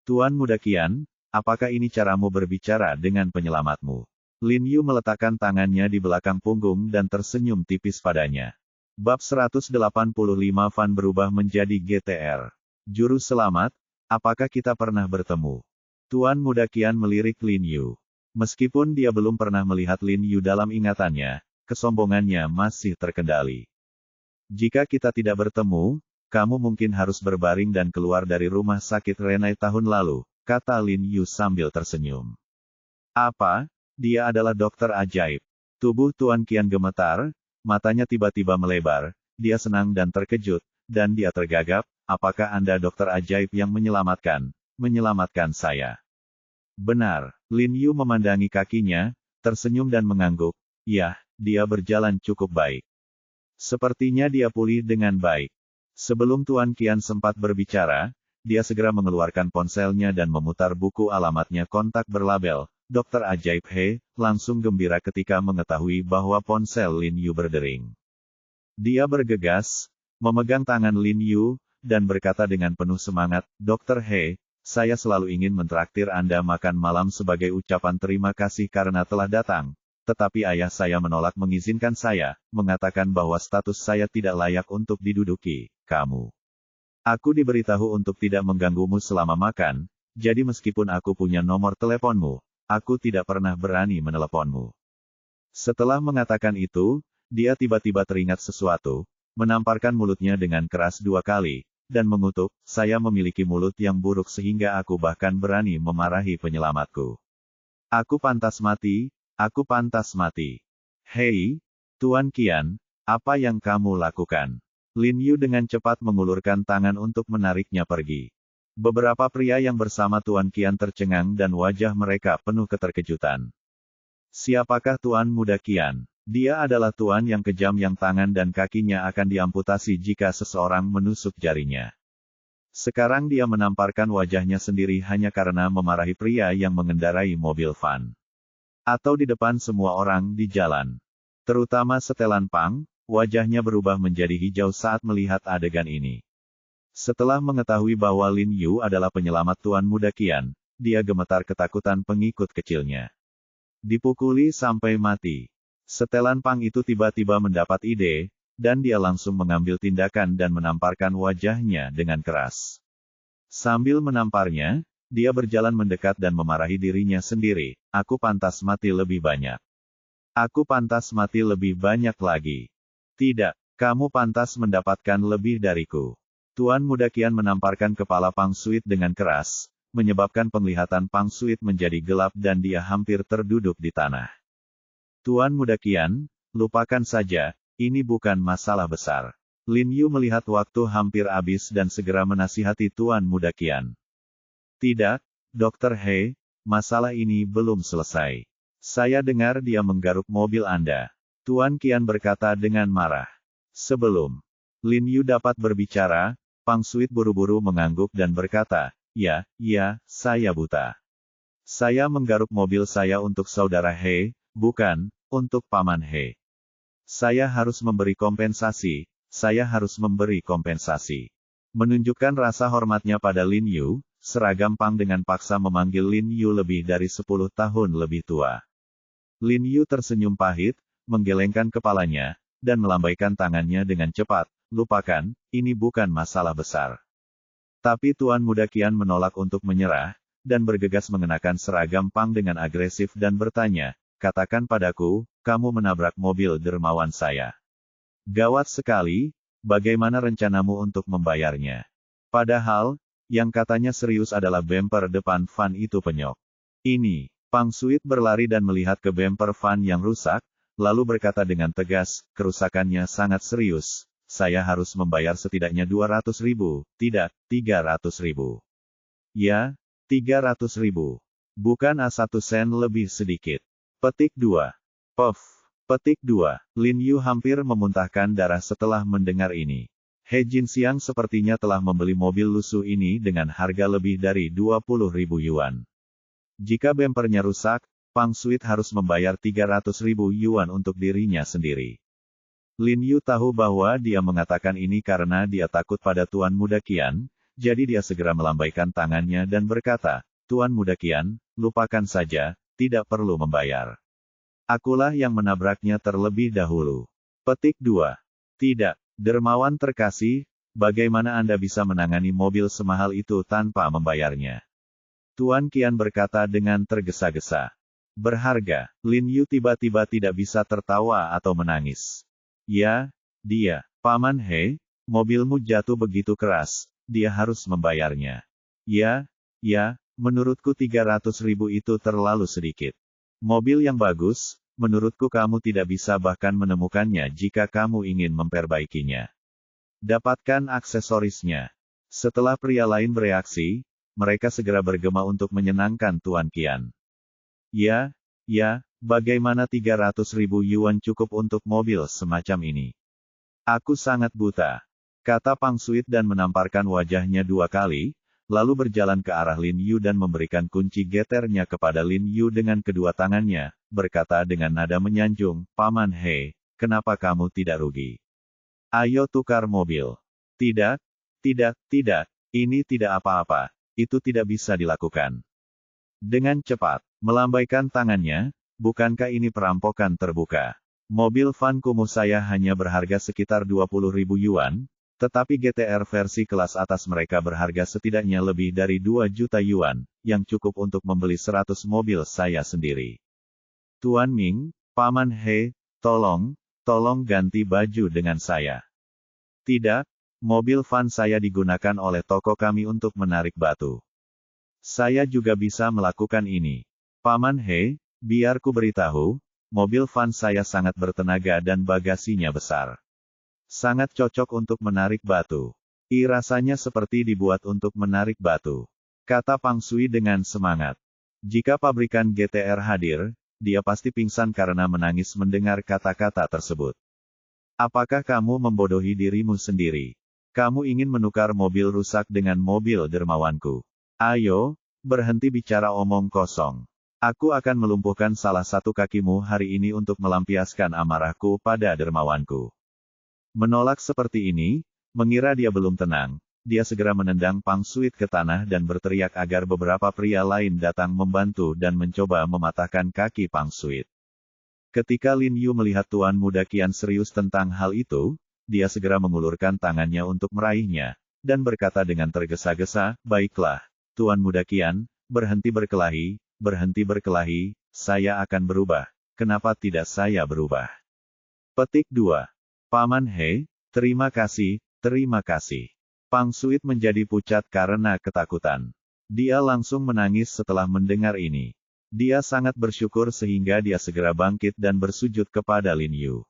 "Tuan Muda Qian, apakah ini caramu berbicara dengan penyelamatmu?" Lin Yu meletakkan tangannya di belakang punggung dan tersenyum tipis padanya. Bab 185 Van berubah menjadi GTR. "Juru selamat, apakah kita pernah bertemu?" Tuan Muda Qian melirik Lin Yu. Meskipun dia belum pernah melihat Lin Yu dalam ingatannya, kesombongannya masih terkendali. "Jika kita tidak bertemu, kamu mungkin harus berbaring dan keluar dari rumah sakit Renai tahun lalu," kata Lin Yu sambil tersenyum. "Apa? Dia adalah dokter ajaib." Tubuh Tuan Qian gemetar, matanya tiba-tiba melebar, dia senang dan terkejut, dan dia tergagap, "Apakah Anda dokter ajaib yang menyelamatkan saya?" "Benar." Lin Yu memandangi kakinya, tersenyum dan mengangguk, "Ya, dia berjalan cukup baik. Sepertinya dia pulih dengan baik." Sebelum Tuan Qian sempat berbicara, dia segera mengeluarkan ponselnya dan memutar buku alamatnya kontak berlabel, "Dokter Ajaib He," langsung gembira ketika mengetahui bahwa ponsel Lin Yu berdering. Dia bergegas, memegang tangan Lin Yu, dan berkata dengan penuh semangat, "Dokter He, saya selalu ingin mentraktir Anda makan malam sebagai ucapan terima kasih karena telah datang. Tetapi ayah saya menolak mengizinkan saya, mengatakan bahwa status saya tidak layak untuk diduduki kamu. Aku diberitahu untuk tidak mengganggumu selama makan, jadi meskipun aku punya nomor teleponmu, aku tidak pernah berani meneleponmu." Setelah mengatakan itu, dia tiba-tiba teringat sesuatu, menamparkan mulutnya dengan keras 2 kali, dan mengutuk, "Saya memiliki mulut yang buruk sehingga aku bahkan berani memarahi penyelamatku. Aku pantas mati. Aku pantas mati." "Hei, Tuan Qian, apa yang kamu lakukan?" Lin Yu dengan cepat mengulurkan tangan untuk menariknya pergi. Beberapa pria yang bersama Tuan Qian tercengang dan wajah mereka penuh keterkejutan. "Siapakah Tuan Muda Qian?" "Dia adalah tuan yang kejam yang tangan dan kakinya akan diamputasi jika seseorang menusuk jarinya." Sekarang dia menamparkan wajahnya sendiri hanya karena memarahi pria yang mengendarai mobil van. Atau di depan semua orang di jalan. Terutama setelan Pang, wajahnya berubah menjadi hijau saat melihat adegan ini. Setelah mengetahui bahwa Lin Yu adalah penyelamat Tuan Muda Qian, dia gemetar ketakutan pengikut kecilnya. Dipukuli sampai mati. Setelan Pang itu tiba-tiba mendapat ide, dan dia langsung mengambil tindakan dan menamparkan wajahnya dengan keras. Sambil menamparnya, dia berjalan mendekat dan memarahi dirinya sendiri, aku pantas mati lebih banyak. Aku pantas mati lebih banyak lagi. Tidak, kamu pantas mendapatkan lebih dariku. Tuan Muda Qian menamparkan kepala Pang Suit dengan keras, menyebabkan penglihatan Pang Suit menjadi gelap dan dia hampir terduduk di tanah. Tuan Muda Qian, lupakan saja, ini bukan masalah besar. Lin Yu melihat waktu hampir habis dan segera menasihati Tuan Muda Qian. Tidak, Dr. He, masalah ini belum selesai. Saya dengar dia menggaruk mobil Anda. Tuan Qian berkata dengan marah. Sebelum Lin Yu dapat berbicara, Pang Suit buru-buru mengangguk dan berkata, ya, saya buta. Saya menggaruk mobil saya untuk saudara He, bukan untuk Paman He. Saya harus memberi kompensasi, Menunjukkan rasa hormatnya pada Lin Yu, seragam Pang dengan paksa memanggil Lin Yu lebih dari 10 tahun lebih tua. Lin Yu tersenyum pahit, menggelengkan kepalanya, dan melambaikan tangannya dengan cepat, lupakan, ini bukan masalah besar. Tapi Tuan Muda Qian menolak untuk menyerah, dan bergegas mengenakan seragam Pang dengan agresif dan bertanya, katakan padaku, kamu menabrak mobil dermawan saya. Gawat sekali, bagaimana rencanamu untuk membayarnya? Padahal, yang katanya serius adalah bemper depan van itu penyok. Ini, Pang Suit berlari dan melihat ke bemper van yang rusak, lalu berkata dengan tegas, kerusakannya sangat serius, saya harus membayar setidaknya 200.000, tidak, 300.000. Ya, 300.000. Bukan A1 sen lebih sedikit. Petik 2. Puff. Petik 2. Lin Yu hampir memuntahkan darah setelah mendengar ini. He Jinxiang sepertinya telah membeli mobil lusuh ini dengan harga lebih dari 20.000 yuan. Jika bempernya rusak, Pang Suit harus membayar 300.000 yuan untuk dirinya sendiri. Lin Yu tahu bahwa dia mengatakan ini karena dia takut pada Tuan Muda Qian, jadi dia segera melambaikan tangannya dan berkata, Tuan Muda Qian, lupakan saja, tidak perlu membayar. Akulah yang menabraknya terlebih dahulu. Petik 2. Tidak, dermawan terkasih, bagaimana Anda bisa menangani mobil semahal itu tanpa membayarnya? Tuan Qian berkata dengan tergesa-gesa. Berharga. Lin Yu tiba-tiba tidak bisa tertawa atau menangis. Ya, dia, Paman He, mobilmu jatuh begitu keras, dia harus membayarnya. Ya, menurutku 300.000 itu terlalu sedikit. Mobil yang bagus, menurutku kamu tidak bisa bahkan menemukannya jika kamu ingin memperbaikinya. Dapatkan aksesorisnya. Setelah pria lain bereaksi, mereka segera bergema untuk menyenangkan Tuan Qian. Ya, bagaimana 300.000 yuan cukup untuk mobil semacam ini? Aku sangat buta, kata Pang Suit dan menamparkan wajahnya 2 kali, lalu berjalan ke arah Lin Yu dan memberikan kunci geternya kepada Lin Yu dengan kedua tangannya, berkata dengan nada menyanjung, Paman He, kenapa kamu tidak rugi? Ayo tukar mobil. Tidak, ini tidak apa-apa, itu tidak bisa dilakukan. Dengan cepat, melambaikan tangannya, bukankah ini perampokan terbuka? Mobil van kumuh saya hanya berharga sekitar 20.000 yuan, tetapi GTR versi kelas atas mereka berharga setidaknya lebih dari 2 juta yuan, yang cukup untuk membeli 100 mobil saya sendiri. Tuan Ming, Paman He, tolong ganti baju dengan saya. Tidak, mobil van saya digunakan oleh toko kami untuk menarik batu. Saya juga bisa melakukan ini. Paman He, biar ku beritahu, mobil van saya sangat bertenaga dan bagasinya besar. Sangat cocok untuk menarik batu. Rasanya seperti dibuat untuk menarik batu, kata Pang Sui dengan semangat. Jika pabrikan GTR hadir, dia pasti pingsan karena menangis mendengar kata-kata tersebut. Apakah kamu membodohi dirimu sendiri? Kamu ingin menukar mobil rusak dengan mobil dermawanku. Ayo, berhenti bicara omong kosong. Aku akan melumpuhkan salah satu kakimu hari ini untuk melampiaskan amarahku pada dermawanku. Menolak seperti ini, mengira dia belum tenang, dia segera menendang Pang Suit ke tanah dan berteriak agar beberapa pria lain datang membantu dan mencoba mematahkan kaki Pang Suit. Ketika Lin Yu melihat Tuan Muda kian serius tentang hal itu, dia segera mengulurkan tangannya untuk meraihnya, dan berkata dengan tergesa-gesa, "Baiklah, Tuan Muda Qian, berhenti berkelahi, saya akan berubah. Kenapa tidak saya berubah?" Petik 2. Paman He, terima kasih, terima kasih. Pang Suit menjadi pucat karena ketakutan. Dia langsung menangis setelah mendengar ini. Dia sangat bersyukur sehingga dia segera bangkit dan bersujud kepada Lin Yu.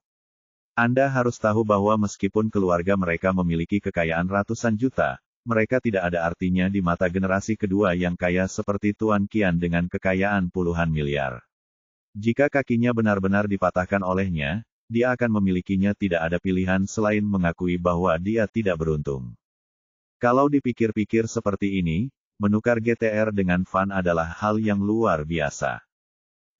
Anda harus tahu bahwa meskipun keluarga mereka memiliki kekayaan ratusan juta, mereka tidak ada artinya di mata generasi kedua yang kaya seperti Tuan Qian dengan kekayaan puluhan miliar. Jika kakinya benar-benar dipatahkan olehnya, dia akan memilikinya tidak ada pilihan selain mengakui bahwa dia tidak beruntung. Kalau dipikir-pikir seperti ini, menukar GTR dengan Fan adalah hal yang luar biasa.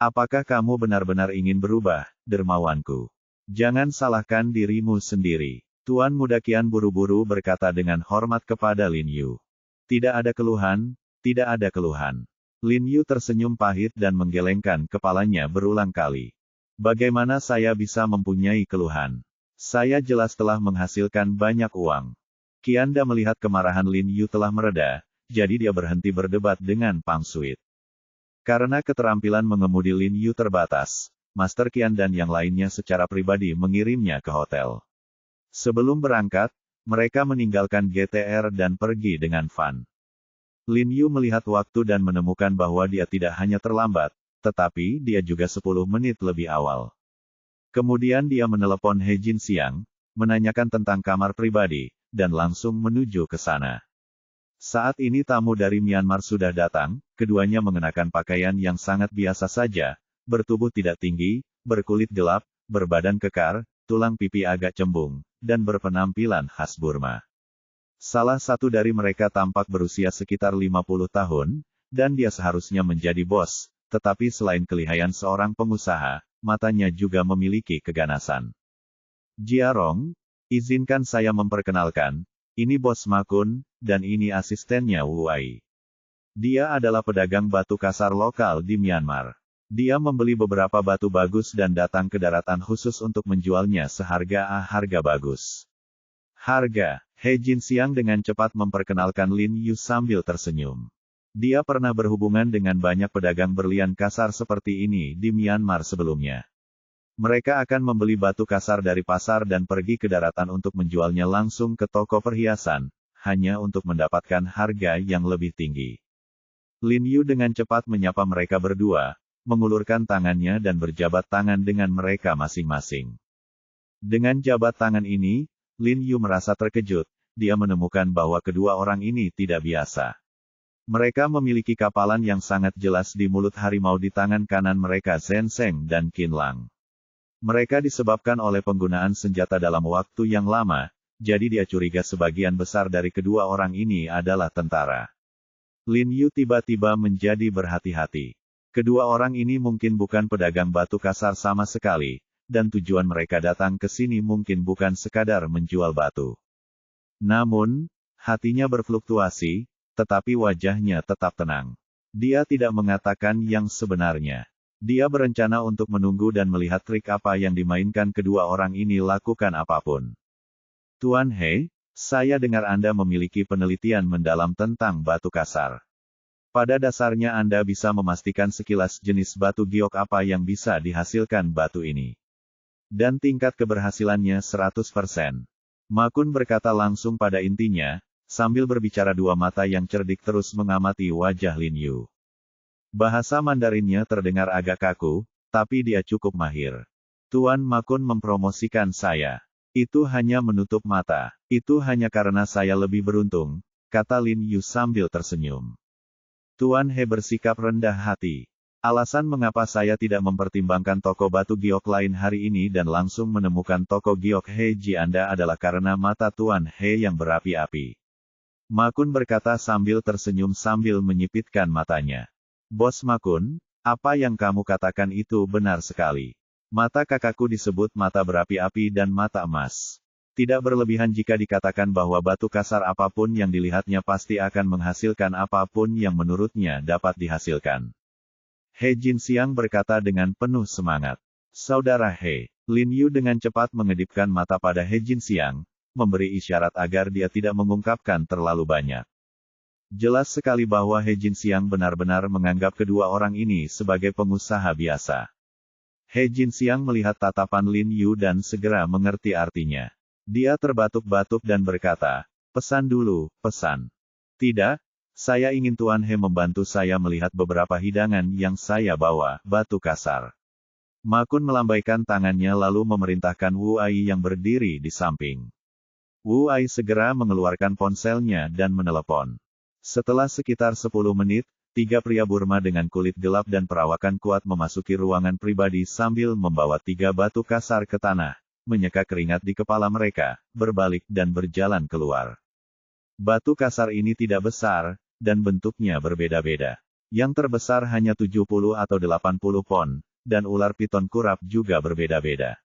Apakah kamu benar-benar ingin berubah, dermawanku? Jangan salahkan dirimu sendiri. Tuan Muda Qian buru-buru berkata dengan hormat kepada Lin Yu. Tidak ada keluhan, tidak ada keluhan. Lin Yu tersenyum pahit dan menggelengkan kepalanya berulang kali. Bagaimana saya bisa mempunyai keluhan? Saya jelas telah menghasilkan banyak uang. Qianda melihat kemarahan Lin Yu telah mereda, jadi dia berhenti berdebat dengan Pang Suit. Karena keterampilan mengemudi Lin Yu terbatas, Master Qian dan yang lainnya secara pribadi mengirimnya ke hotel. Sebelum berangkat, mereka meninggalkan GTR dan pergi dengan Fan. Lin Yu melihat waktu dan menemukan bahwa dia tidak hanya terlambat, tetapi dia juga 10 menit lebih awal. Kemudian dia menelepon He Jinxiang, menanyakan tentang kamar pribadi, dan langsung menuju ke sana. Saat ini tamu dari Myanmar sudah datang, keduanya mengenakan pakaian yang sangat biasa saja, bertubuh tidak tinggi, berkulit gelap, berbadan kekar, tulang pipi agak cembung, dan berpenampilan khas Burma. Salah satu dari mereka tampak berusia sekitar 50 tahun, dan dia seharusnya menjadi bos, tetapi selain kelihayan seorang pengusaha, matanya juga memiliki keganasan. Jiarong, izinkan saya memperkenalkan, ini Bos Ma Kun, dan ini asistennya Wu Wai. Dia adalah pedagang batu kasar lokal di Myanmar. Dia membeli beberapa batu bagus dan datang ke daratan khusus untuk menjualnya harga bagus. Harga, He Jinxiang dengan cepat memperkenalkan Lin Yu sambil tersenyum. Dia pernah berhubungan dengan banyak pedagang berlian kasar seperti ini di Myanmar sebelumnya. Mereka akan membeli batu kasar dari pasar dan pergi ke daratan untuk menjualnya langsung ke toko perhiasan, hanya untuk mendapatkan harga yang lebih tinggi. Lin Yu dengan cepat menyapa mereka berdua, mengulurkan tangannya dan berjabat tangan dengan mereka masing-masing. Dengan jabat tangan ini, Lin Yu merasa terkejut, dia menemukan bahwa kedua orang ini tidak biasa. Mereka memiliki kapalan yang sangat jelas di mulut harimau di tangan kanan mereka Zhen Sheng dan Qin Lang. Mereka disebabkan oleh penggunaan senjata dalam waktu yang lama, jadi dia curiga sebagian besar dari kedua orang ini adalah tentara. Lin Yu tiba-tiba menjadi berhati-hati. Kedua orang ini mungkin bukan pedagang batu kasar sama sekali, dan tujuan mereka datang ke sini mungkin bukan sekadar menjual batu. Namun, hatinya berfluktuasi, tetapi wajahnya tetap tenang. Dia tidak mengatakan yang sebenarnya. Dia berencana untuk menunggu dan melihat trik apa yang dimainkan kedua orang ini lakukan apapun. Tuan He, saya dengar Anda memiliki penelitian mendalam tentang batu kasar. Pada dasarnya Anda bisa memastikan sekilas jenis batu giok apa yang bisa dihasilkan batu ini. Dan tingkat keberhasilannya 100%. Ma Kun berkata langsung pada intinya, sambil berbicara dua mata yang cerdik terus mengamati wajah Lin Yu. Bahasa Mandarinnya terdengar agak kaku, tapi dia cukup mahir. Tuan Ma Kun mempromosikan saya. Itu hanya menutup mata. Itu hanya karena saya lebih beruntung, kata Lin Yu sambil tersenyum. Tuan He bersikap rendah hati. Alasan mengapa saya tidak mempertimbangkan toko batu giok lain hari ini dan langsung menemukan toko giok Heiji Anda adalah karena mata Tuan He yang berapi-api. Ma Kun berkata sambil tersenyum sambil menyipitkan matanya. Bos Ma Kun, apa yang kamu katakan itu benar sekali. Mata kakakku disebut mata berapi-api dan mata emas. Tidak berlebihan jika dikatakan bahwa batu kasar apapun yang dilihatnya pasti akan menghasilkan apapun yang menurutnya dapat dihasilkan. He Jinxiang berkata dengan penuh semangat. Saudara He, Lin Yu dengan cepat mengedipkan mata pada He Jinxiang, memberi isyarat agar dia tidak mengungkapkan terlalu banyak. Jelas sekali bahwa He Jinxiang benar-benar menganggap kedua orang ini sebagai pengusaha biasa. He Jinxiang melihat tatapan Lin Yu dan segera mengerti artinya. Dia terbatuk-batuk dan berkata, pesan dulu, pesan. Tidak. Saya ingin Tuan He membantu saya melihat beberapa hidangan yang saya bawa, batu kasar. Ma Kun melambaikan tangannya lalu memerintahkan Wu Ai yang berdiri di samping. Wu Ai segera mengeluarkan ponselnya dan menelepon. Setelah sekitar 10 menit, 3 pria Burma dengan kulit gelap dan perawakan kuat memasuki ruangan pribadi sambil membawa 3 batu kasar ke tanah, menyeka keringat di kepala mereka, berbalik dan berjalan keluar. Batu kasar ini tidak besar, dan bentuknya berbeda-beda. Yang terbesar hanya 70 atau 80 pon, dan ular piton kurap juga berbeda-beda.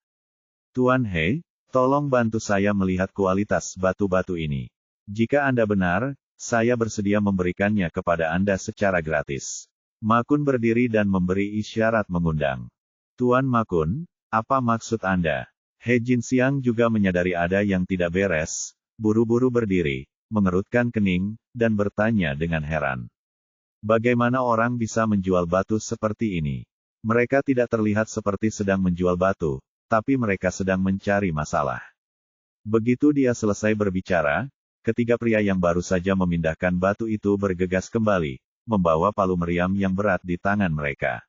Tuan He, tolong bantu saya melihat kualitas batu-batu ini. Jika Anda benar, saya bersedia memberikannya kepada Anda secara gratis. Ma Kun berdiri dan memberi isyarat mengundang. Tuan Ma Kun, apa maksud Anda? He Jinxiang juga menyadari ada yang tidak beres, buru-buru berdiri, mengerutkan kening, dan bertanya dengan heran. Bagaimana orang bisa menjual batu seperti ini? Mereka tidak terlihat seperti sedang menjual batu, tapi mereka sedang mencari masalah. Begitu dia selesai berbicara, ketiga pria yang baru saja memindahkan batu itu bergegas kembali, membawa palu meriam yang berat di tangan mereka.